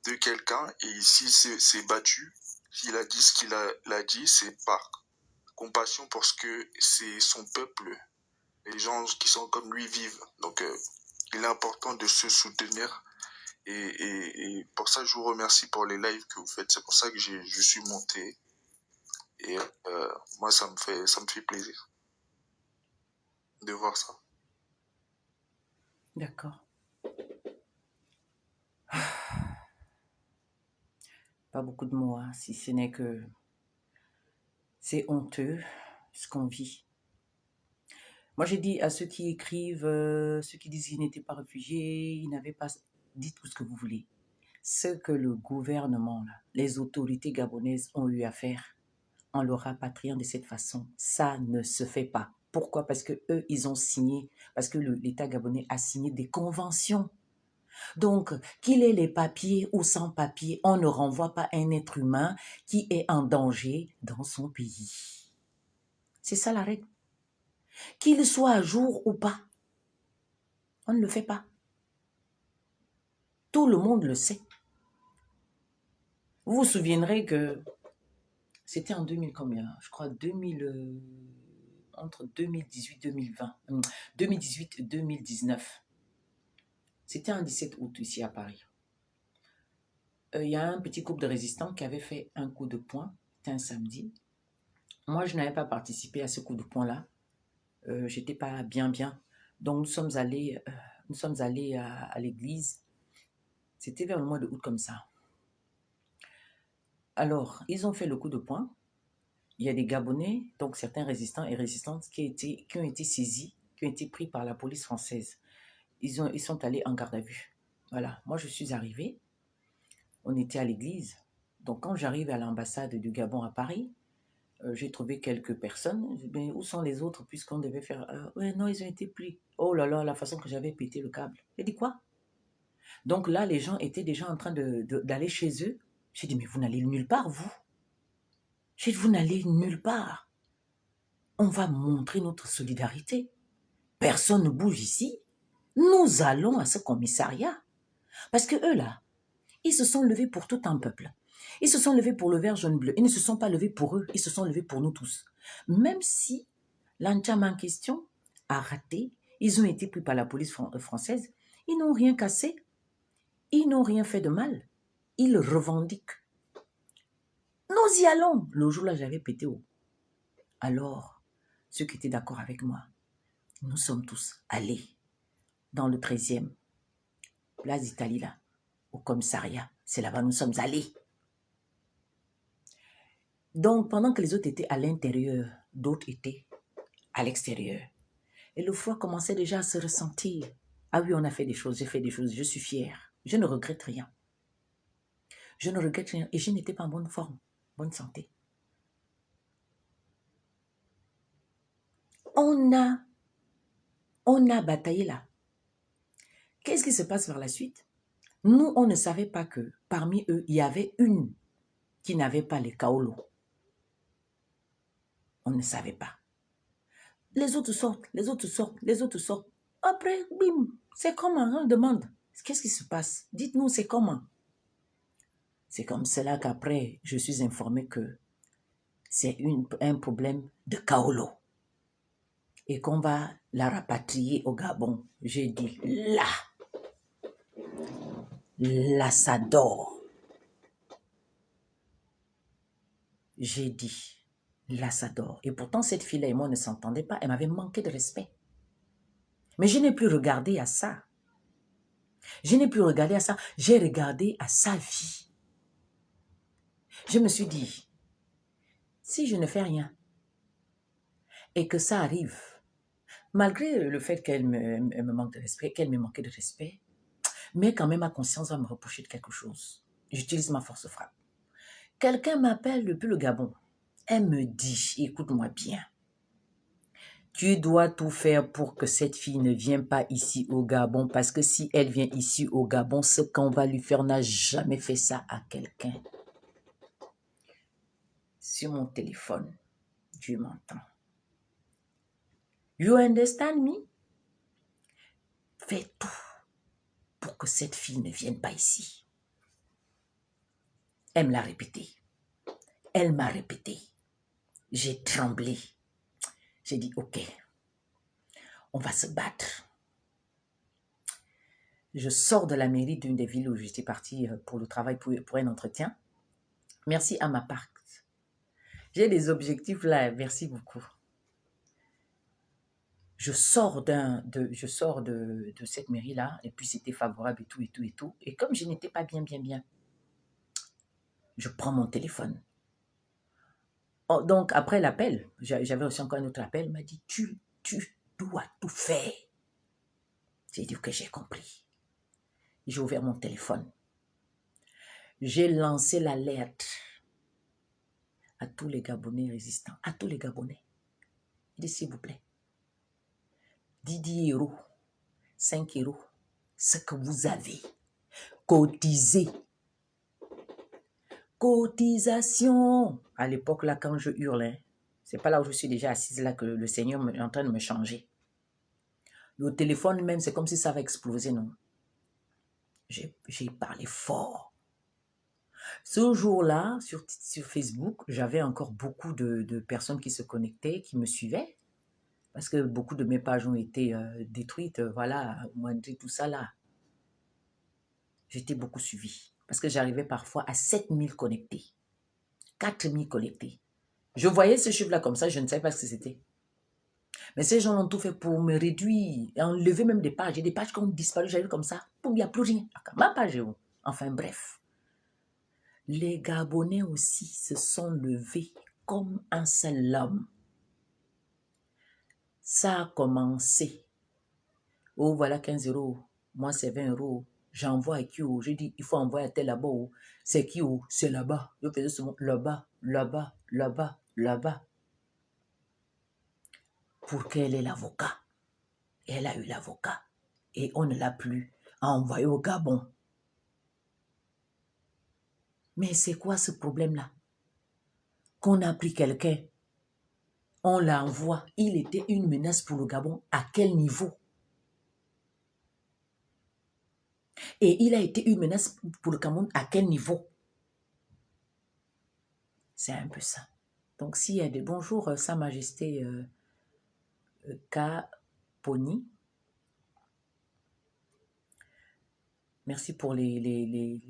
de quelqu'un, et s'il s'est battu, s'il a dit ce qu'il a dit, c'est par compassion pour ce que c'est son peuple, les gens qui sont comme lui vivent. Donc, il est important de se soutenir. Et pour ça, je vous remercie pour les lives que vous faites. C'est pour ça que je suis monté. Et moi, ça me fait plaisir de voir ça. D'accord. Pas beaucoup de mots, hein, si ce n'est que c'est honteux ce qu'on vit. Moi, j'ai dit à ceux qui écrivent, ceux qui disent qu'ils n'étaient pas réfugiés, ils n'avaient pas... Dites tout ce que vous voulez. Ce que le gouvernement, là, les autorités gabonaises ont eu à faire en le rapatriant de cette façon, ça ne se fait pas. Pourquoi? Parce que eux, ils ont signé, parce que l'État gabonais a signé des conventions. Donc, qu'il ait les papiers ou sans papiers, on ne renvoie pas un être humain qui est en danger dans son pays. C'est ça la règle. Qu'il soit à jour ou pas, on ne le fait pas. Tout le monde le sait. Vous vous souviendrez que c'était en 2000 combien? Je crois 2000, entre 2018 et 2020. 2018 et 2019. C'était un 17 août ici à Paris. Il y a un petit groupe de résistants qui avait fait un coup de poing. C'était un samedi. Moi, je n'avais pas participé à ce coup de poing-là. J'étais pas bien. Donc, nous sommes allés à l'église. C'était vers le mois de août comme ça. Alors, ils ont fait le coup de poing. Il y a des Gabonais, donc certains résistants et résistantes qui ont été saisis, qui ont été pris par la police française. Ils sont allés en garde à vue. Voilà, moi je suis arrivée, on était à l'église. Donc quand j'arrive à l'ambassade du Gabon à Paris, j'ai trouvé quelques personnes. Mais où sont les autres puisqu'on devait faire... ouais, non, ils ont été pris. Oh là là, la façon que j'avais pété le câble. J'ai dit quoi? Donc là, les gens étaient déjà en train d'aller chez eux. J'ai dit, mais vous n'allez nulle part, vous. J'ai dit, vous n'allez nulle part. On va montrer notre solidarité. Personne ne bouge ici. Nous allons à ce commissariat. Parce que eux là, ils se sont levés pour tout un peuple. Ils se sont levés pour le vert, jaune, bleu. Ils ne se sont pas levés pour eux, ils se sont levés pour nous tous. Même si l'Antcham en question a raté, ils ont été pris par la police française, ils n'ont rien cassé, ils n'ont rien fait de mal. Ils revendiquent. Nous y allons. Le jour-là, j'avais pété haut. Alors, ceux qui étaient d'accord avec moi, nous sommes tous allés dans le 13e, place d'Italie là, au commissariat. C'est là-bas nous sommes allés. Donc, pendant que les autres étaient à l'intérieur, d'autres étaient à l'extérieur. Et le froid commençait déjà à se ressentir. Ah oui, on a fait des choses, j'ai fait des choses, je suis fière. Je ne regrette rien. Je ne regrette rien et je n'étais pas en bonne forme, bonne santé. On a bataillé là. Qu'est-ce qui se passe par la suite? Nous, on ne savait pas que parmi eux, il y avait une qui n'avait pas les kaolos. On ne savait pas. Les autres sortent, les autres sortent, les autres sortent. Après, bim, c'est comment? On demande, qu'est-ce qui se passe? Dites-nous, c'est comment? C'est comme cela qu'après, je suis informé que c'est un problème de kaolo. Et qu'on va la rapatrier au Gabon. J'ai dit, là, ça dort. J'ai dit, là, ça dort. Et pourtant, cette fille-là et moi ne s'entendaient pas. Elle m'avait manqué de respect. Mais je n'ai plus regardé à ça. Je n'ai plus regardé à ça. J'ai regardé à sa vie. Je me suis dit, si je ne fais rien et que ça arrive, malgré le fait qu'elle me manque de respect, qu'elle me manquait de respect, mais quand même ma conscience va me reprocher de quelque chose. J'utilise ma force frappe. Quelqu'un m'appelle depuis le Gabon. Elle me dit, écoute-moi bien, tu dois tout faire pour que cette fille ne vienne pas ici au Gabon, parce que si elle vient ici au Gabon, ce qu'on va lui faire, on n'a jamais fait ça à quelqu'un. Sur mon téléphone, Dieu m'entend. You understand me? Fais tout pour que cette fille ne vienne pas ici. Elle me l'a répété. Elle m'a répété. J'ai tremblé. J'ai dit, ok, on va se battre. Je sors de la mairie d'une des villes où j'étais partie pour le travail, pour un entretien. Merci à ma part. J'ai des objectifs là, merci beaucoup. Je sors de cette mairie-là, et puis c'était favorable et tout. Et comme je n'étais pas bien, je prends mon téléphone. Oh, donc, après l'appel, j'avais aussi encore un autre appel, il m'a dit, tu dois tout faire. J'ai dit que j'ai compris. J'ai ouvert mon téléphone. J'ai lancé l'alerte à tous les Gabonais résistants, à tous les Gabonais. Il dit, s'il vous plaît, 10 €, 5 €, ce que vous avez, cotisez. Cotisation. À l'époque, là, quand je hurlais, c'est pas là où je suis déjà assise, là, que le Seigneur est en train de me changer. Le téléphone même, c'est comme si ça va exploser, non? J'ai parlé fort. Ce jour-là, sur Facebook, j'avais encore beaucoup de personnes qui se connectaient, qui me suivaient, parce que beaucoup de mes pages ont été détruites, voilà, moi, tout ça là. J'étais beaucoup suivie, parce que j'arrivais parfois à 7000 connectés, 4000 connectés. Je voyais ce chiffre-là comme ça, je ne savais pas ce que c'était. Mais ces gens ont tout fait pour me réduire, et enlever même des pages. Il y a des pages qui ont disparu, j'arrive comme ça, boum, il n'y a plus rien. Ma page, enfin bref. Les Gabonais aussi se sont levés comme un seul homme. Ça a commencé. Oh, voilà 15 €. Moi, c'est 20 €. J'envoie à qui? Je dis, il faut envoyer à tel là-bas. C'est qui? C'est là-bas. Je faisais souvent là-bas, là-bas, là-bas, là-bas. Pour qu'elle ait l'avocat. Elle a eu l'avocat. Et on ne l'a plus envoyé au Gabon. Mais c'est quoi ce problème-là? Qu'on a pris quelqu'un, on l'envoie. Il était une menace pour le Gabon. À quel niveau? Et il a été une menace pour le Cameroun. À quel niveau? C'est un peu ça. Donc, s'il y a des bonjours, Sa Majesté K. Pony. Merci pour les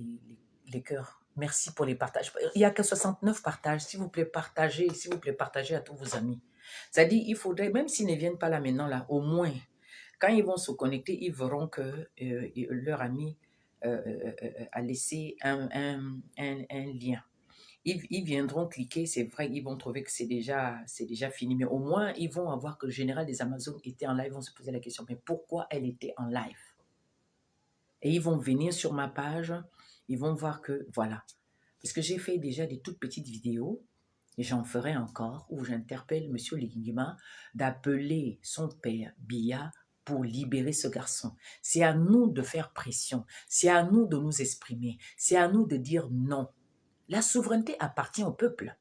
cœurs. Merci pour les partages. Il n'y a que 69 partages. S'il vous plaît, partagez. S'il vous plaît, partagez à tous vos amis. C'est-à-dire, il faudrait, même s'ils ne viennent pas là maintenant, là, au moins, quand ils vont se connecter, ils verront que leur ami a laissé un lien. Ils viendront cliquer, c'est vrai, ils vont trouver que c'est déjà fini, mais au moins, ils vont avoir que le général des Amazones était en live, ils vont se poser la question, mais pourquoi elle était en live? Et ils vont venir sur ma page, ils vont voir que, voilà, Parce que j'ai fait déjà des toutes petites vidéos, et j'en ferai encore, où j'interpelle M. Ligingima d'appeler son père Biya pour libérer ce garçon. C'est à nous de faire pression, c'est à nous de nous exprimer, c'est à nous de dire non. La souveraineté appartient au peuple.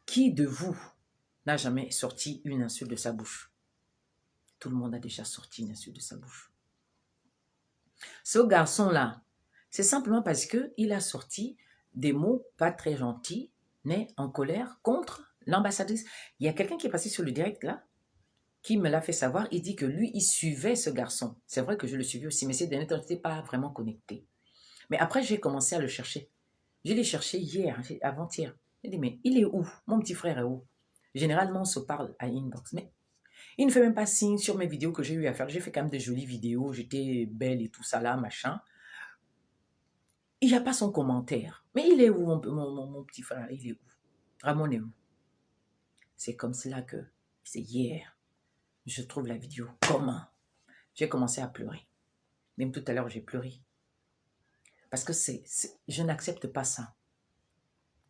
Qui de vous n'a jamais sorti une insulte de sa bouche? Tout le monde a déjà sorti une insulte de sa bouche. Ce garçon-là, c'est simplement parce qu'il a sorti des mots pas très gentils, né en colère contre l'ambassadrice. Il y a quelqu'un qui est passé sur le direct là, qui me l'a fait savoir. Il dit que lui, il suivait ce garçon. C'est vrai que je le suivais aussi, mais ces derniers temps, je n'étais pas vraiment connecté. Mais après, j'ai commencé à le chercher. Je l'ai cherché hier, avant-hier. J'ai dit, mais il est où? Mon petit frère est où? Généralement, on se parle à inbox, mais il ne fait même pas signe sur mes vidéos que j'ai eu à faire. J'ai fait quand même des jolies vidéos, j'étais belle et tout ça là, machin. Il n'y a pas son commentaire. Mais il est où, mon petit frère? Il est où? Ramon est où? C'est comme cela que, c'est hier, je trouve la vidéo. Comment? J'ai commencé à pleurer. Même tout à l'heure, j'ai pleuré. Parce que je n'accepte pas ça.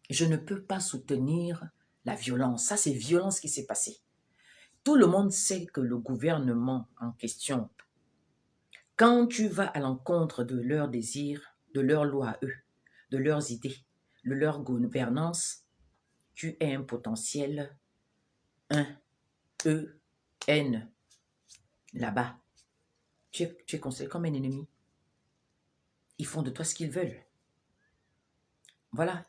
Je ne peux pas soutenir la violence. Ça, c'est violence qui s'est passée. Tout le monde sait que le gouvernement en question, quand tu vas à l'encontre de leurs désirs, de leurs lois à eux, de leurs idées, de leur gouvernance, tu es un potentiel N là-bas. Tu es considéré comme un ennemi. Ils font de toi ce qu'ils veulent. Voilà.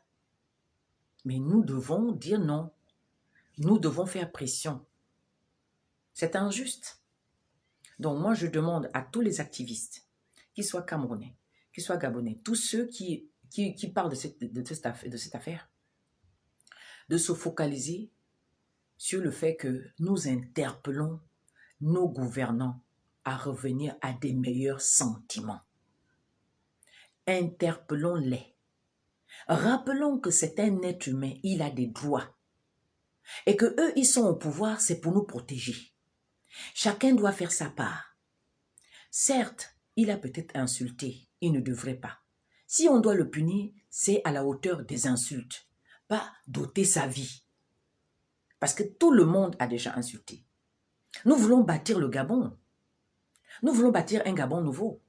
Mais nous devons dire non. Nous devons faire pression. C'est injuste. Donc moi, je demande à tous les activistes, qu'ils soient camerounais, qu'ils soient gabonais, tous ceux qui parlent de cette affaire, de se focaliser sur le fait que nous interpellons nos gouvernants à revenir à des meilleurs sentiments. Interpellons-les. Rappelons que c'est un être humain, il a des droits. Et que eux, ils sont au pouvoir, c'est pour nous protéger. Chacun doit faire sa part. Certes, il a peut-être insulté, il ne devrait pas. Si on doit le punir, c'est à la hauteur des insultes, pas d'ôter sa vie. Parce que tout le monde a déjà insulté. Nous voulons bâtir le Gabon. Nous voulons bâtir un Gabon nouveau.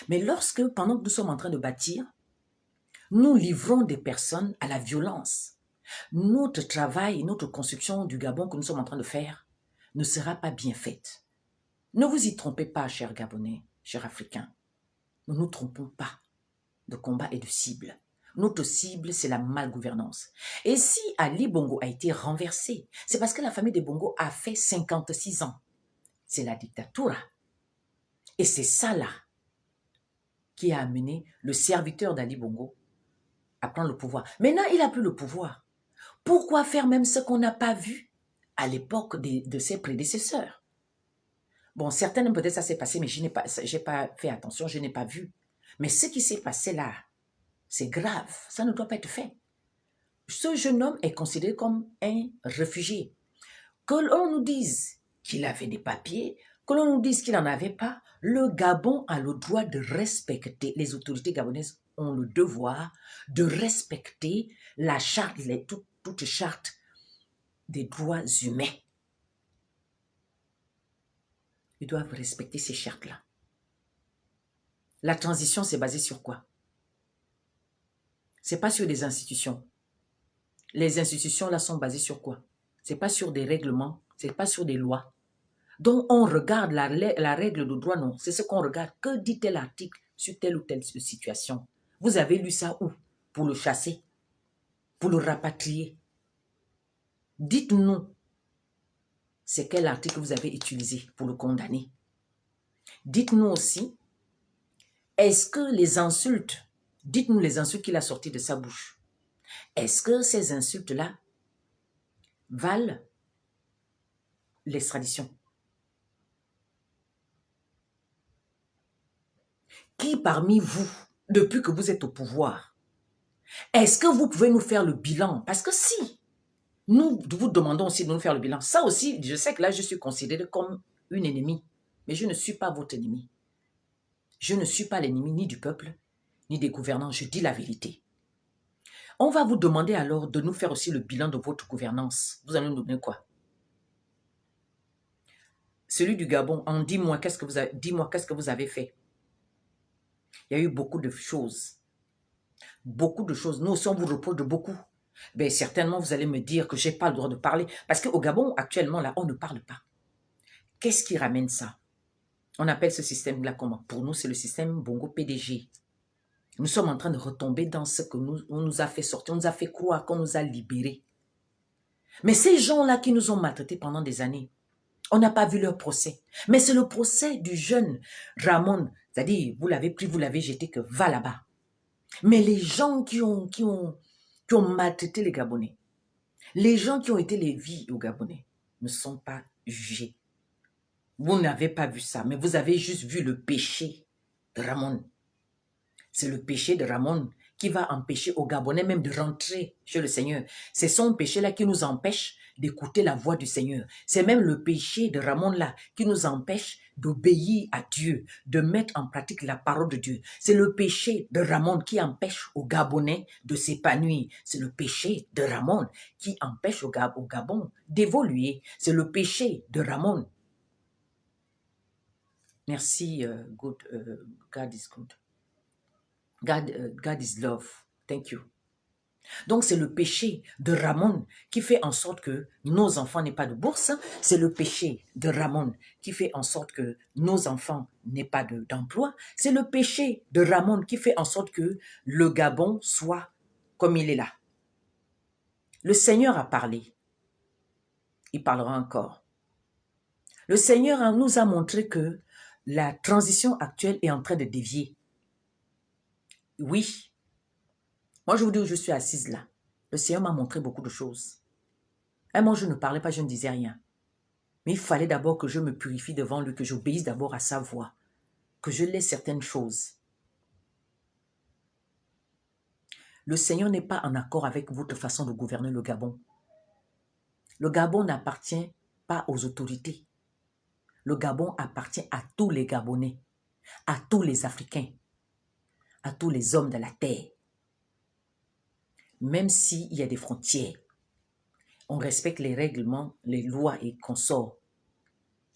Mais lorsque, pendant que nous sommes en train de bâtir, nous livrons des personnes à la violence, notre travail, notre construction du Gabon que nous sommes en train de faire ne sera pas bien faite. Ne vous y trompez pas, chers Gabonais, chers Africains. Ne nous trompons pas de combat et de cible. Notre cible, c'est la malgouvernance. Et si Ali Bongo a été renversé, c'est parce que la famille des Bongo a fait 56 ans. C'est la dictature. Et c'est ça là qui a amené le serviteur d'Ali Bongo à prendre le pouvoir. Maintenant, il n'a plus le pouvoir. Pourquoi faire même ce qu'on n'a pas vu à l'époque de ses prédécesseurs? Bon, certaines, peut-être ça s'est passé, mais je n'ai pas fait attention, je n'ai pas vu. Mais ce qui s'est passé là, c'est grave, ça ne doit pas être fait. Ce jeune homme est considéré comme un réfugié. Que l'on nous dise qu'il avait des papiers, que l'on nous dise qu'il n'en avait pas, le Gabon a le droit de respecter, les autorités gabonaises ont le devoir de respecter la charte, toute charte des droits humains. Ils doivent respecter ces chartes-là. La transition, c'est basé sur quoi? C'est pas sur des institutions. Les institutions, là, sont basées sur quoi? C'est pas sur des règlements, c'est pas sur des lois. Donc, on regarde la règle de droit, non. C'est ce qu'on regarde. Que dit tel article sur telle ou telle situation? Vous avez lu ça où? Pour le chasser? Pour le rapatrier? Dites-nous, c'est quel article vous avez utilisé pour le condamner? Dites-nous aussi, est-ce que les insultes, dites-nous les insultes qu'il a sorties de sa bouche. Est-ce que ces insultes-là valent l'extradition? Qui parmi vous, depuis que vous êtes au pouvoir, est-ce que vous pouvez nous faire le bilan? Parce que si nous vous demandons aussi de nous faire le bilan, ça aussi, je sais que là, je suis considérée comme une ennemie, mais je ne suis pas votre ennemi. Je ne suis pas l'ennemi ni du peuple, ni des gouvernants, je dis la vérité. On va vous demander alors de nous faire aussi le bilan de votre gouvernance. Vous allez nous donner quoi? Celui du Gabon, en 10 mois, qu'est-ce que vous avez fait? Il y a eu beaucoup de choses. Beaucoup de choses. Nous aussi, on vous reproche de beaucoup. Ben, certainement, vous allez me dire que je n'ai pas le droit de parler. Parce qu'au Gabon, actuellement, là, on ne parle pas. Qu'est-ce qui ramène ça? On appelle ce système-là comment? Pour nous, c'est le système Bongo PDG. Nous sommes en train de retomber dans ce que on nous a fait sortir. On nous a fait croire qu'on nous a libérés. Mais ces gens-là qui nous ont maltraités pendant des années, on n'a pas vu leur procès. Mais c'est le procès du jeune Ramon. C'est-à-dire, vous l'avez pris, vous l'avez jeté, que va là-bas. Mais les gens qui ont maltraité les Gabonais, les gens qui ont été les vies aux Gabonais, ne sont pas jugés. Vous n'avez pas vu ça, mais vous avez juste vu le péché de Ramon. C'est le péché de Ramon qui va empêcher aux Gabonais même de rentrer chez le Seigneur. C'est son péché-là qui nous empêche d'écouter la voix du Seigneur. C'est même le péché de Ramon-là qui nous empêche d'obéir à Dieu, de mettre en pratique la parole de Dieu. C'est le péché de Ramon qui empêche aux Gabonais de s'épanouir. C'est le péché de Ramon qui empêche au Gabon d'évoluer. C'est le péché de Ramon. Merci, God is good. God is love. Thank you. Donc, c'est le péché de Ramon qui fait en sorte que nos enfants n'aient pas de bourse. C'est le péché de Ramon qui fait en sorte que nos enfants n'aient pas d'emploi. C'est le péché de Ramon qui fait en sorte que le Gabon soit comme il est là. Le Seigneur a parlé. Il parlera encore. Le Seigneur nous a montré que la transition actuelle est en train de dévier. Oui. Moi, je vous dis où je suis assise là. Le Seigneur m'a montré beaucoup de choses. Et moi, je ne parlais pas, je ne disais rien. Mais il fallait d'abord que je me purifie devant lui, que j'obéisse d'abord à sa voix, que je laisse certaines choses. Le Seigneur n'est pas en accord avec votre façon de gouverner le Gabon. Le Gabon n'appartient pas aux autorités. Le Gabon appartient à tous les Gabonais, à tous les Africains, à tous les hommes de la terre. Même s'il y a des frontières, on respecte les règlements, les lois et consorts.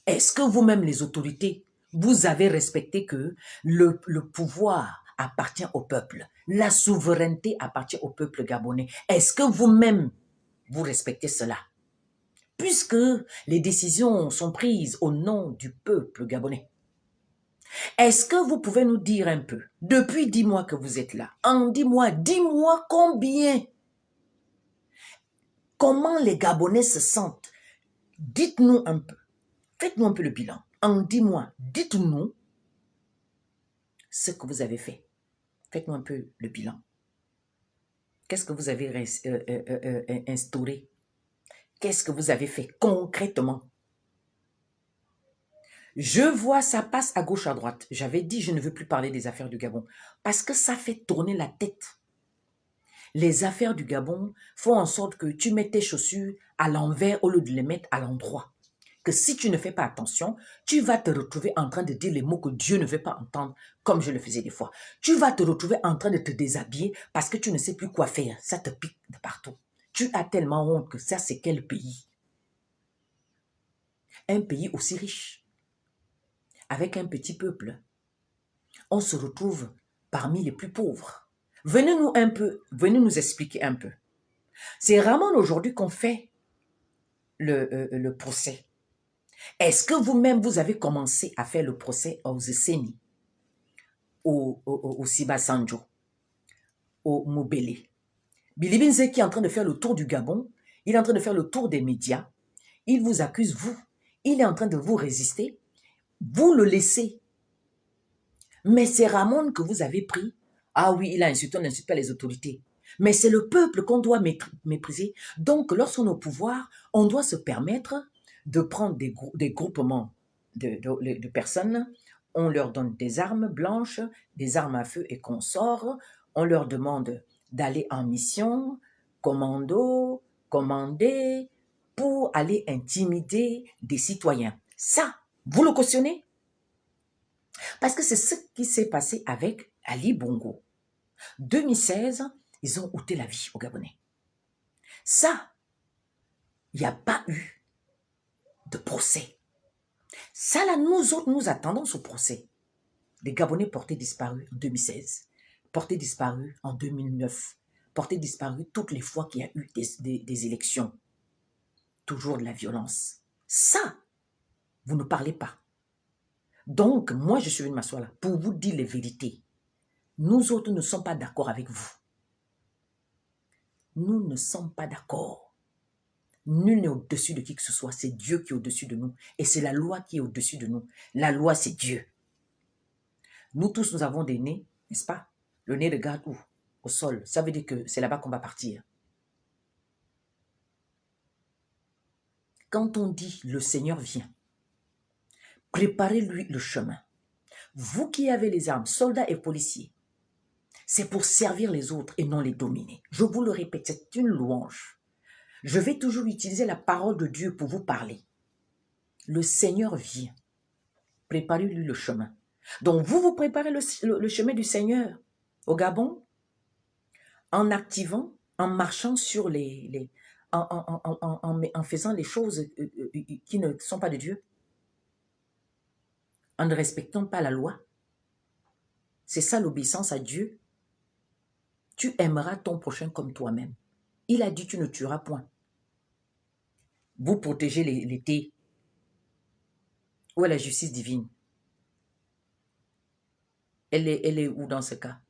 Est-ce que vous-même, les autorités, vous avez respecté que le pouvoir appartient au peuple, la souveraineté appartient au peuple gabonais? Est-ce que vous-même, vous respectez cela? Puisque les décisions sont prises au nom du peuple gabonais. Est-ce que vous pouvez nous dire un peu, depuis 10 mois que vous êtes là, en 10 mois combien? Comment les Gabonais se sentent? Dites-nous un peu. Faites-nous un peu le bilan. En 10 mois, dites-nous ce que vous avez fait. Faites-nous un peu le bilan. Qu'est-ce que vous avez instauré? Qu'est-ce que vous avez fait concrètement? Je vois ça passe à gauche, à droite. J'avais dit je ne veux plus parler des affaires du Gabon parce que ça fait tourner la tête. Les affaires du Gabon font en sorte que tu mets tes chaussures à l'envers au lieu de les mettre à l'endroit. Que si tu ne fais pas attention, tu vas te retrouver en train de dire les mots que Dieu ne veut pas entendre, comme je le faisais des fois. Tu vas te retrouver en train de te déshabiller parce que tu ne sais plus quoi faire. Ça te pique de partout. Tu as tellement honte que ça, c'est quel pays? Un pays aussi riche, avec un petit peuple. On se retrouve parmi les plus pauvres. Venez nous expliquer un peu. C'est Ramon aujourd'hui qu'on fait le procès. Est-ce que vous-même, vous avez commencé à faire le procès aux Esseni, au Sibasanjo, au Mobele? Bilibinze qui est en train de faire le tour du Gabon, il est en train de faire le tour des médias, il vous accuse, vous. Il est en train de vous résister, vous le laissez. Mais c'est Ramon que vous avez pris. Ah oui, il a insulté, on n'insulte pas les autorités. Mais c'est le peuple qu'on doit mépriser. Donc, lorsqu'on est au pouvoir, on doit se permettre de prendre des groupements de personnes. On leur donne des armes blanches, des armes à feu et consorts. On leur demande d'aller en mission, commando, commander, pour aller intimider des citoyens. Ça, vous le cautionnez? Parce que c'est ce qui s'est passé avec Ali Bongo. 2016, ils ont ôté la vie aux Gabonais. Ça, il n'y a pas eu de procès. Ça, là, nous autres, nous attendons ce procès. Des Gabonais portés disparus en 2016, portés disparus en 2009, portés disparus toutes les fois qu'il y a eu des élections. Toujours de la violence. Ça, vous ne parlez pas. Donc, moi, je suis venu m'asseoir là pour vous dire les vérités. Nous autres ne sommes pas d'accord avec vous. Nous ne sommes pas d'accord. Nul n'est au-dessus de qui que ce soit. C'est Dieu qui est au-dessus de nous. Et c'est la loi qui est au-dessus de nous. La loi, c'est Dieu. Nous tous, nous avons des nez, n'est-ce pas? Le nez regarde où? Au sol. Ça veut dire que c'est là-bas qu'on va partir. Quand on dit le Seigneur vient, préparez-lui le chemin. Vous qui avez les armes, soldats et policiers, c'est pour servir les autres et non les dominer. Je vous le répète, c'est une louange. Je vais toujours utiliser la parole de Dieu pour vous parler. Le Seigneur vient. Préparez-lui le chemin. Donc, vous préparez le chemin du Seigneur au Gabon en activant, en marchant sur en faisant les choses qui ne sont pas de Dieu, en ne respectant pas la loi. C'est ça l'obéissance à Dieu. Tu aimeras ton prochain comme toi-même. Il a dit tu ne tueras point. Vous protégez l'été. Où est la justice divine? Elle est où dans ce cas?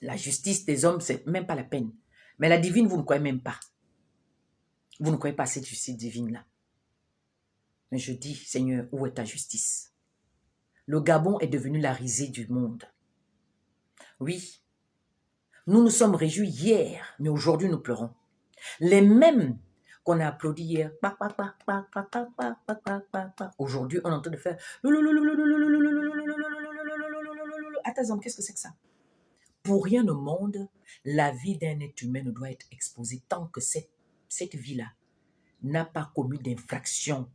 La justice des hommes, c'est même pas la peine. Mais la divine, vous ne croyez même pas. Vous ne croyez pas à cette justice divine-là. Mais je dis, Seigneur, où est ta justice? Le Gabon est devenu la risée du monde. Oui, nous nous sommes réjouis hier, mais aujourd'hui nous pleurons. Les mêmes qu'on a applaudi hier, aujourd'hui on est en train de faire... Attends, qu'est-ce que c'est que ça? Pour rien au monde, la vie d'un être humain ne doit être exposée tant que cette vie-là n'a pas commis d'infraction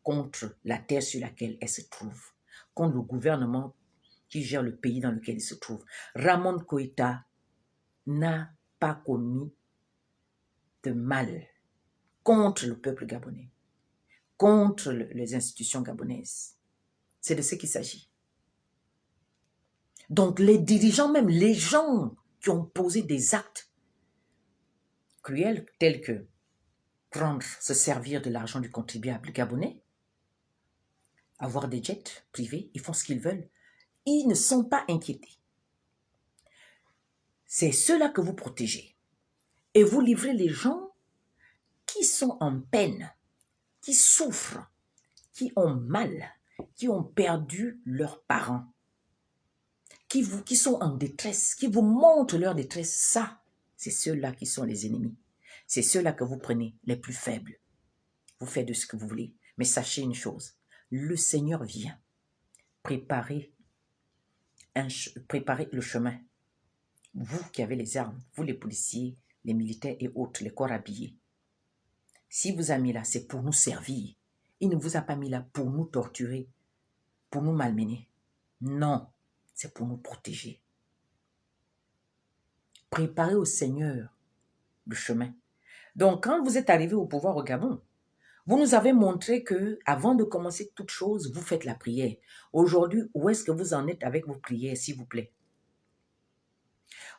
contre la terre sur laquelle elle se trouve, contre le gouvernement qui gère le pays dans lequel il se trouve. Ramon Koïta n'a pas commis de mal contre le peuple gabonais, contre les institutions gabonaises. C'est de ce qu'il s'agit. Donc les dirigeants, même les gens qui ont posé des actes cruels tels que se servir de l'argent du contribuable gabonais, avoir des jets privés, ils font ce qu'ils veulent. Ils ne sont pas inquiétés. C'est ceux-là que vous protégez. Et vous livrez les gens qui sont en peine, qui souffrent, qui ont mal, qui ont perdu leurs parents, qui sont en détresse, qui vous montrent leur détresse. Ça, c'est ceux-là qui sont les ennemis. C'est ceux-là que vous prenez, les plus faibles. Vous faites de ce que vous voulez. Mais sachez une chose, le Seigneur vient préparer le chemin. Vous qui avez les armes, vous les policiers, les militaires et autres, les corps habillés. Si vous a mis là, c'est pour nous servir. Il ne vous a pas mis là pour nous torturer, pour nous malmener. Non, c'est pour nous protéger. Préparez au Seigneur le chemin. Donc, quand vous êtes arrivé au pouvoir au Gabon, vous nous avez montré que, avant de commencer toute chose, vous faites la prière. Aujourd'hui, où est-ce que vous en êtes avec vos prières, s'il vous plaît?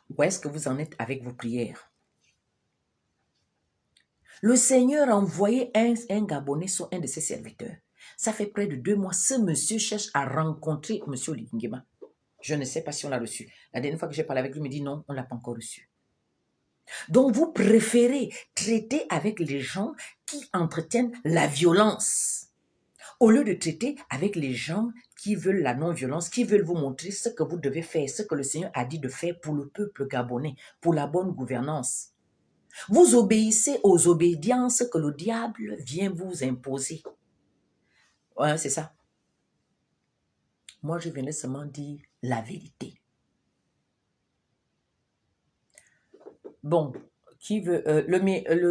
Où est-ce que vous en êtes avec vos prières? Le Seigneur a envoyé un Gabonais sur un de ses serviteurs. Ça fait près de 2 mois. Ce monsieur cherche à rencontrer M. Lingema. Je ne sais pas si on l'a reçu. La dernière fois que j'ai parlé avec lui, il me dit non, on ne l'a pas encore reçu. Donc, vous préférez traiter avec les gens qui entretiennent la violence, au lieu de traiter avec les gens qui veulent la non-violence, qui veulent vous montrer ce que vous devez faire, ce que le Seigneur a dit de faire pour le peuple gabonais, pour la bonne gouvernance. Vous obéissez aux obédiences que le diable vient vous imposer. Ouais, c'est ça. Moi, je venais seulement dire la vérité. Bon, qui veut...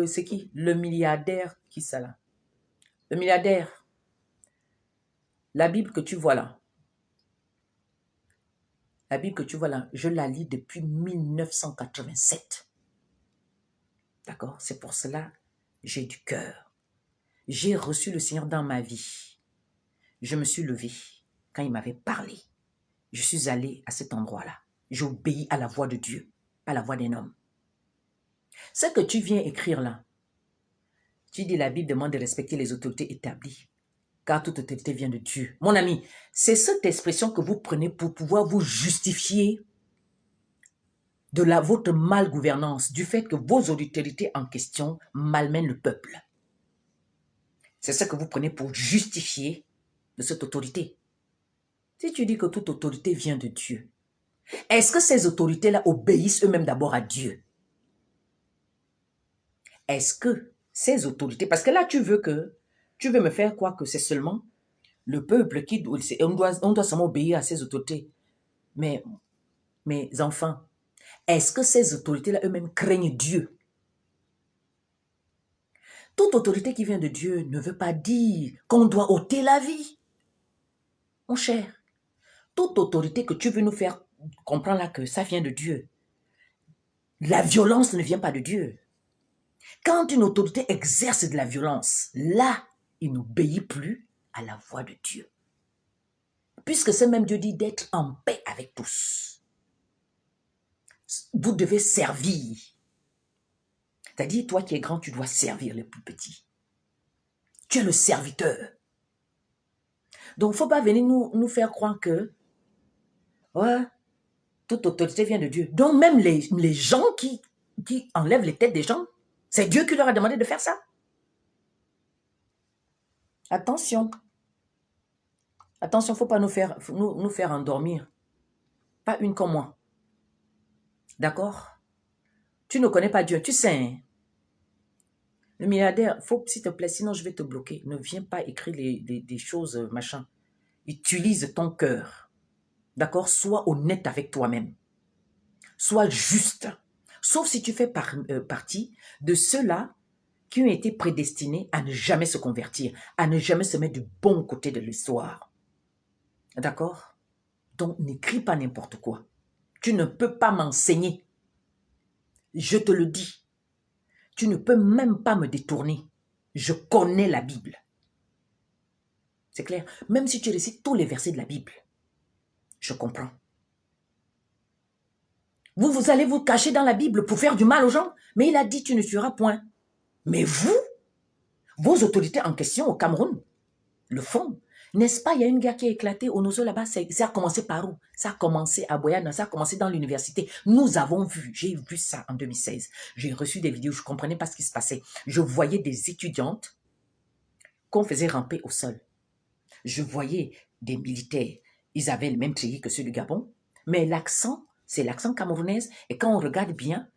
c'est qui? Le milliardaire, qui ça là? Le milliardaire. La Bible que tu vois là. La Bible que tu vois là, je la lis depuis 1987. D'accord? C'est pour cela j'ai du cœur. J'ai reçu le Seigneur dans ma vie. Je me suis levé quand il m'avait parlé. Je suis allé à cet endroit-là. J'ai obéi à la voix de Dieu, pas à la voix d'un homme. Ce que tu viens écrire là, tu dis la Bible demande de respecter les autorités établies, car toute autorité vient de Dieu. Mon ami, c'est cette expression que vous prenez pour pouvoir vous justifier de votre malgouvernance, du fait que vos autorités en question malmènent le peuple. C'est ce que vous prenez pour justifier de cette autorité. Si tu dis que toute autorité vient de Dieu, est-ce que ces autorités-là obéissent eux-mêmes d'abord à Dieu? Est-ce que ces autorités, parce que là tu veux me faire croire que c'est seulement le peuple qui, on doit seulement obéir à ces autorités. Mais mes enfants, est-ce que ces autorités-là eux-mêmes craignent Dieu? Toute autorité qui vient de Dieu ne veut pas dire qu'on doit ôter la vie. Mon cher, toute autorité que tu veux nous faire comprendre là que ça vient de Dieu, la violence ne vient pas de Dieu. Quand une autorité exerce de la violence, là, il n'obéit plus à la voix de Dieu. Puisque ce même Dieu dit d'être en paix avec tous. Vous devez servir. C'est-à-dire, toi qui es grand, tu dois servir les plus petits. Tu es le serviteur. Donc, il ne faut pas venir nous faire croire que ouais, toute autorité vient de Dieu. Donc, même les gens qui enlèvent les têtes des gens, c'est Dieu qui leur a demandé de faire ça. Attention. Attention, il ne faut pas nous faire endormir. Pas une comme moi. D'accord? Tu ne connais pas Dieu. Tu sais, hein? Le milliardaire, s'il te plaît, sinon je vais te bloquer. Ne viens pas écrire des choses, machin. Utilise ton cœur. D'accord? Sois honnête avec toi-même. Sois juste. Sauf si tu fais partie de ceux-là qui ont été prédestinés à ne jamais se convertir, à ne jamais se mettre du bon côté de l'histoire. D'accord? Donc, n'écris pas n'importe quoi. Tu ne peux pas m'enseigner. Je te le dis. Tu ne peux même pas me détourner. Je connais la Bible. C'est clair? Même si tu récites tous les versets de la Bible, je comprends. Vous allez vous cacher dans la Bible pour faire du mal aux gens, mais il a dit tu ne tueras point. Mais vous, vos autorités en question au Cameroun, le font. N'est-ce pas, il y a une guerre qui a éclaté au Nozo là-bas, ça a commencé par où? Ça a commencé à Boyana, ça a commencé dans l'université. Nous avons vu, j'ai vu ça en 2016. J'ai reçu des vidéos, je ne comprenais pas ce qui se passait. Je voyais des étudiantes qu'on faisait ramper au sol. Je voyais des militaires, ils avaient le même treillis que ceux du Gabon, mais l'accent, c'est l'accent camerounaise. Et quand on regarde bien,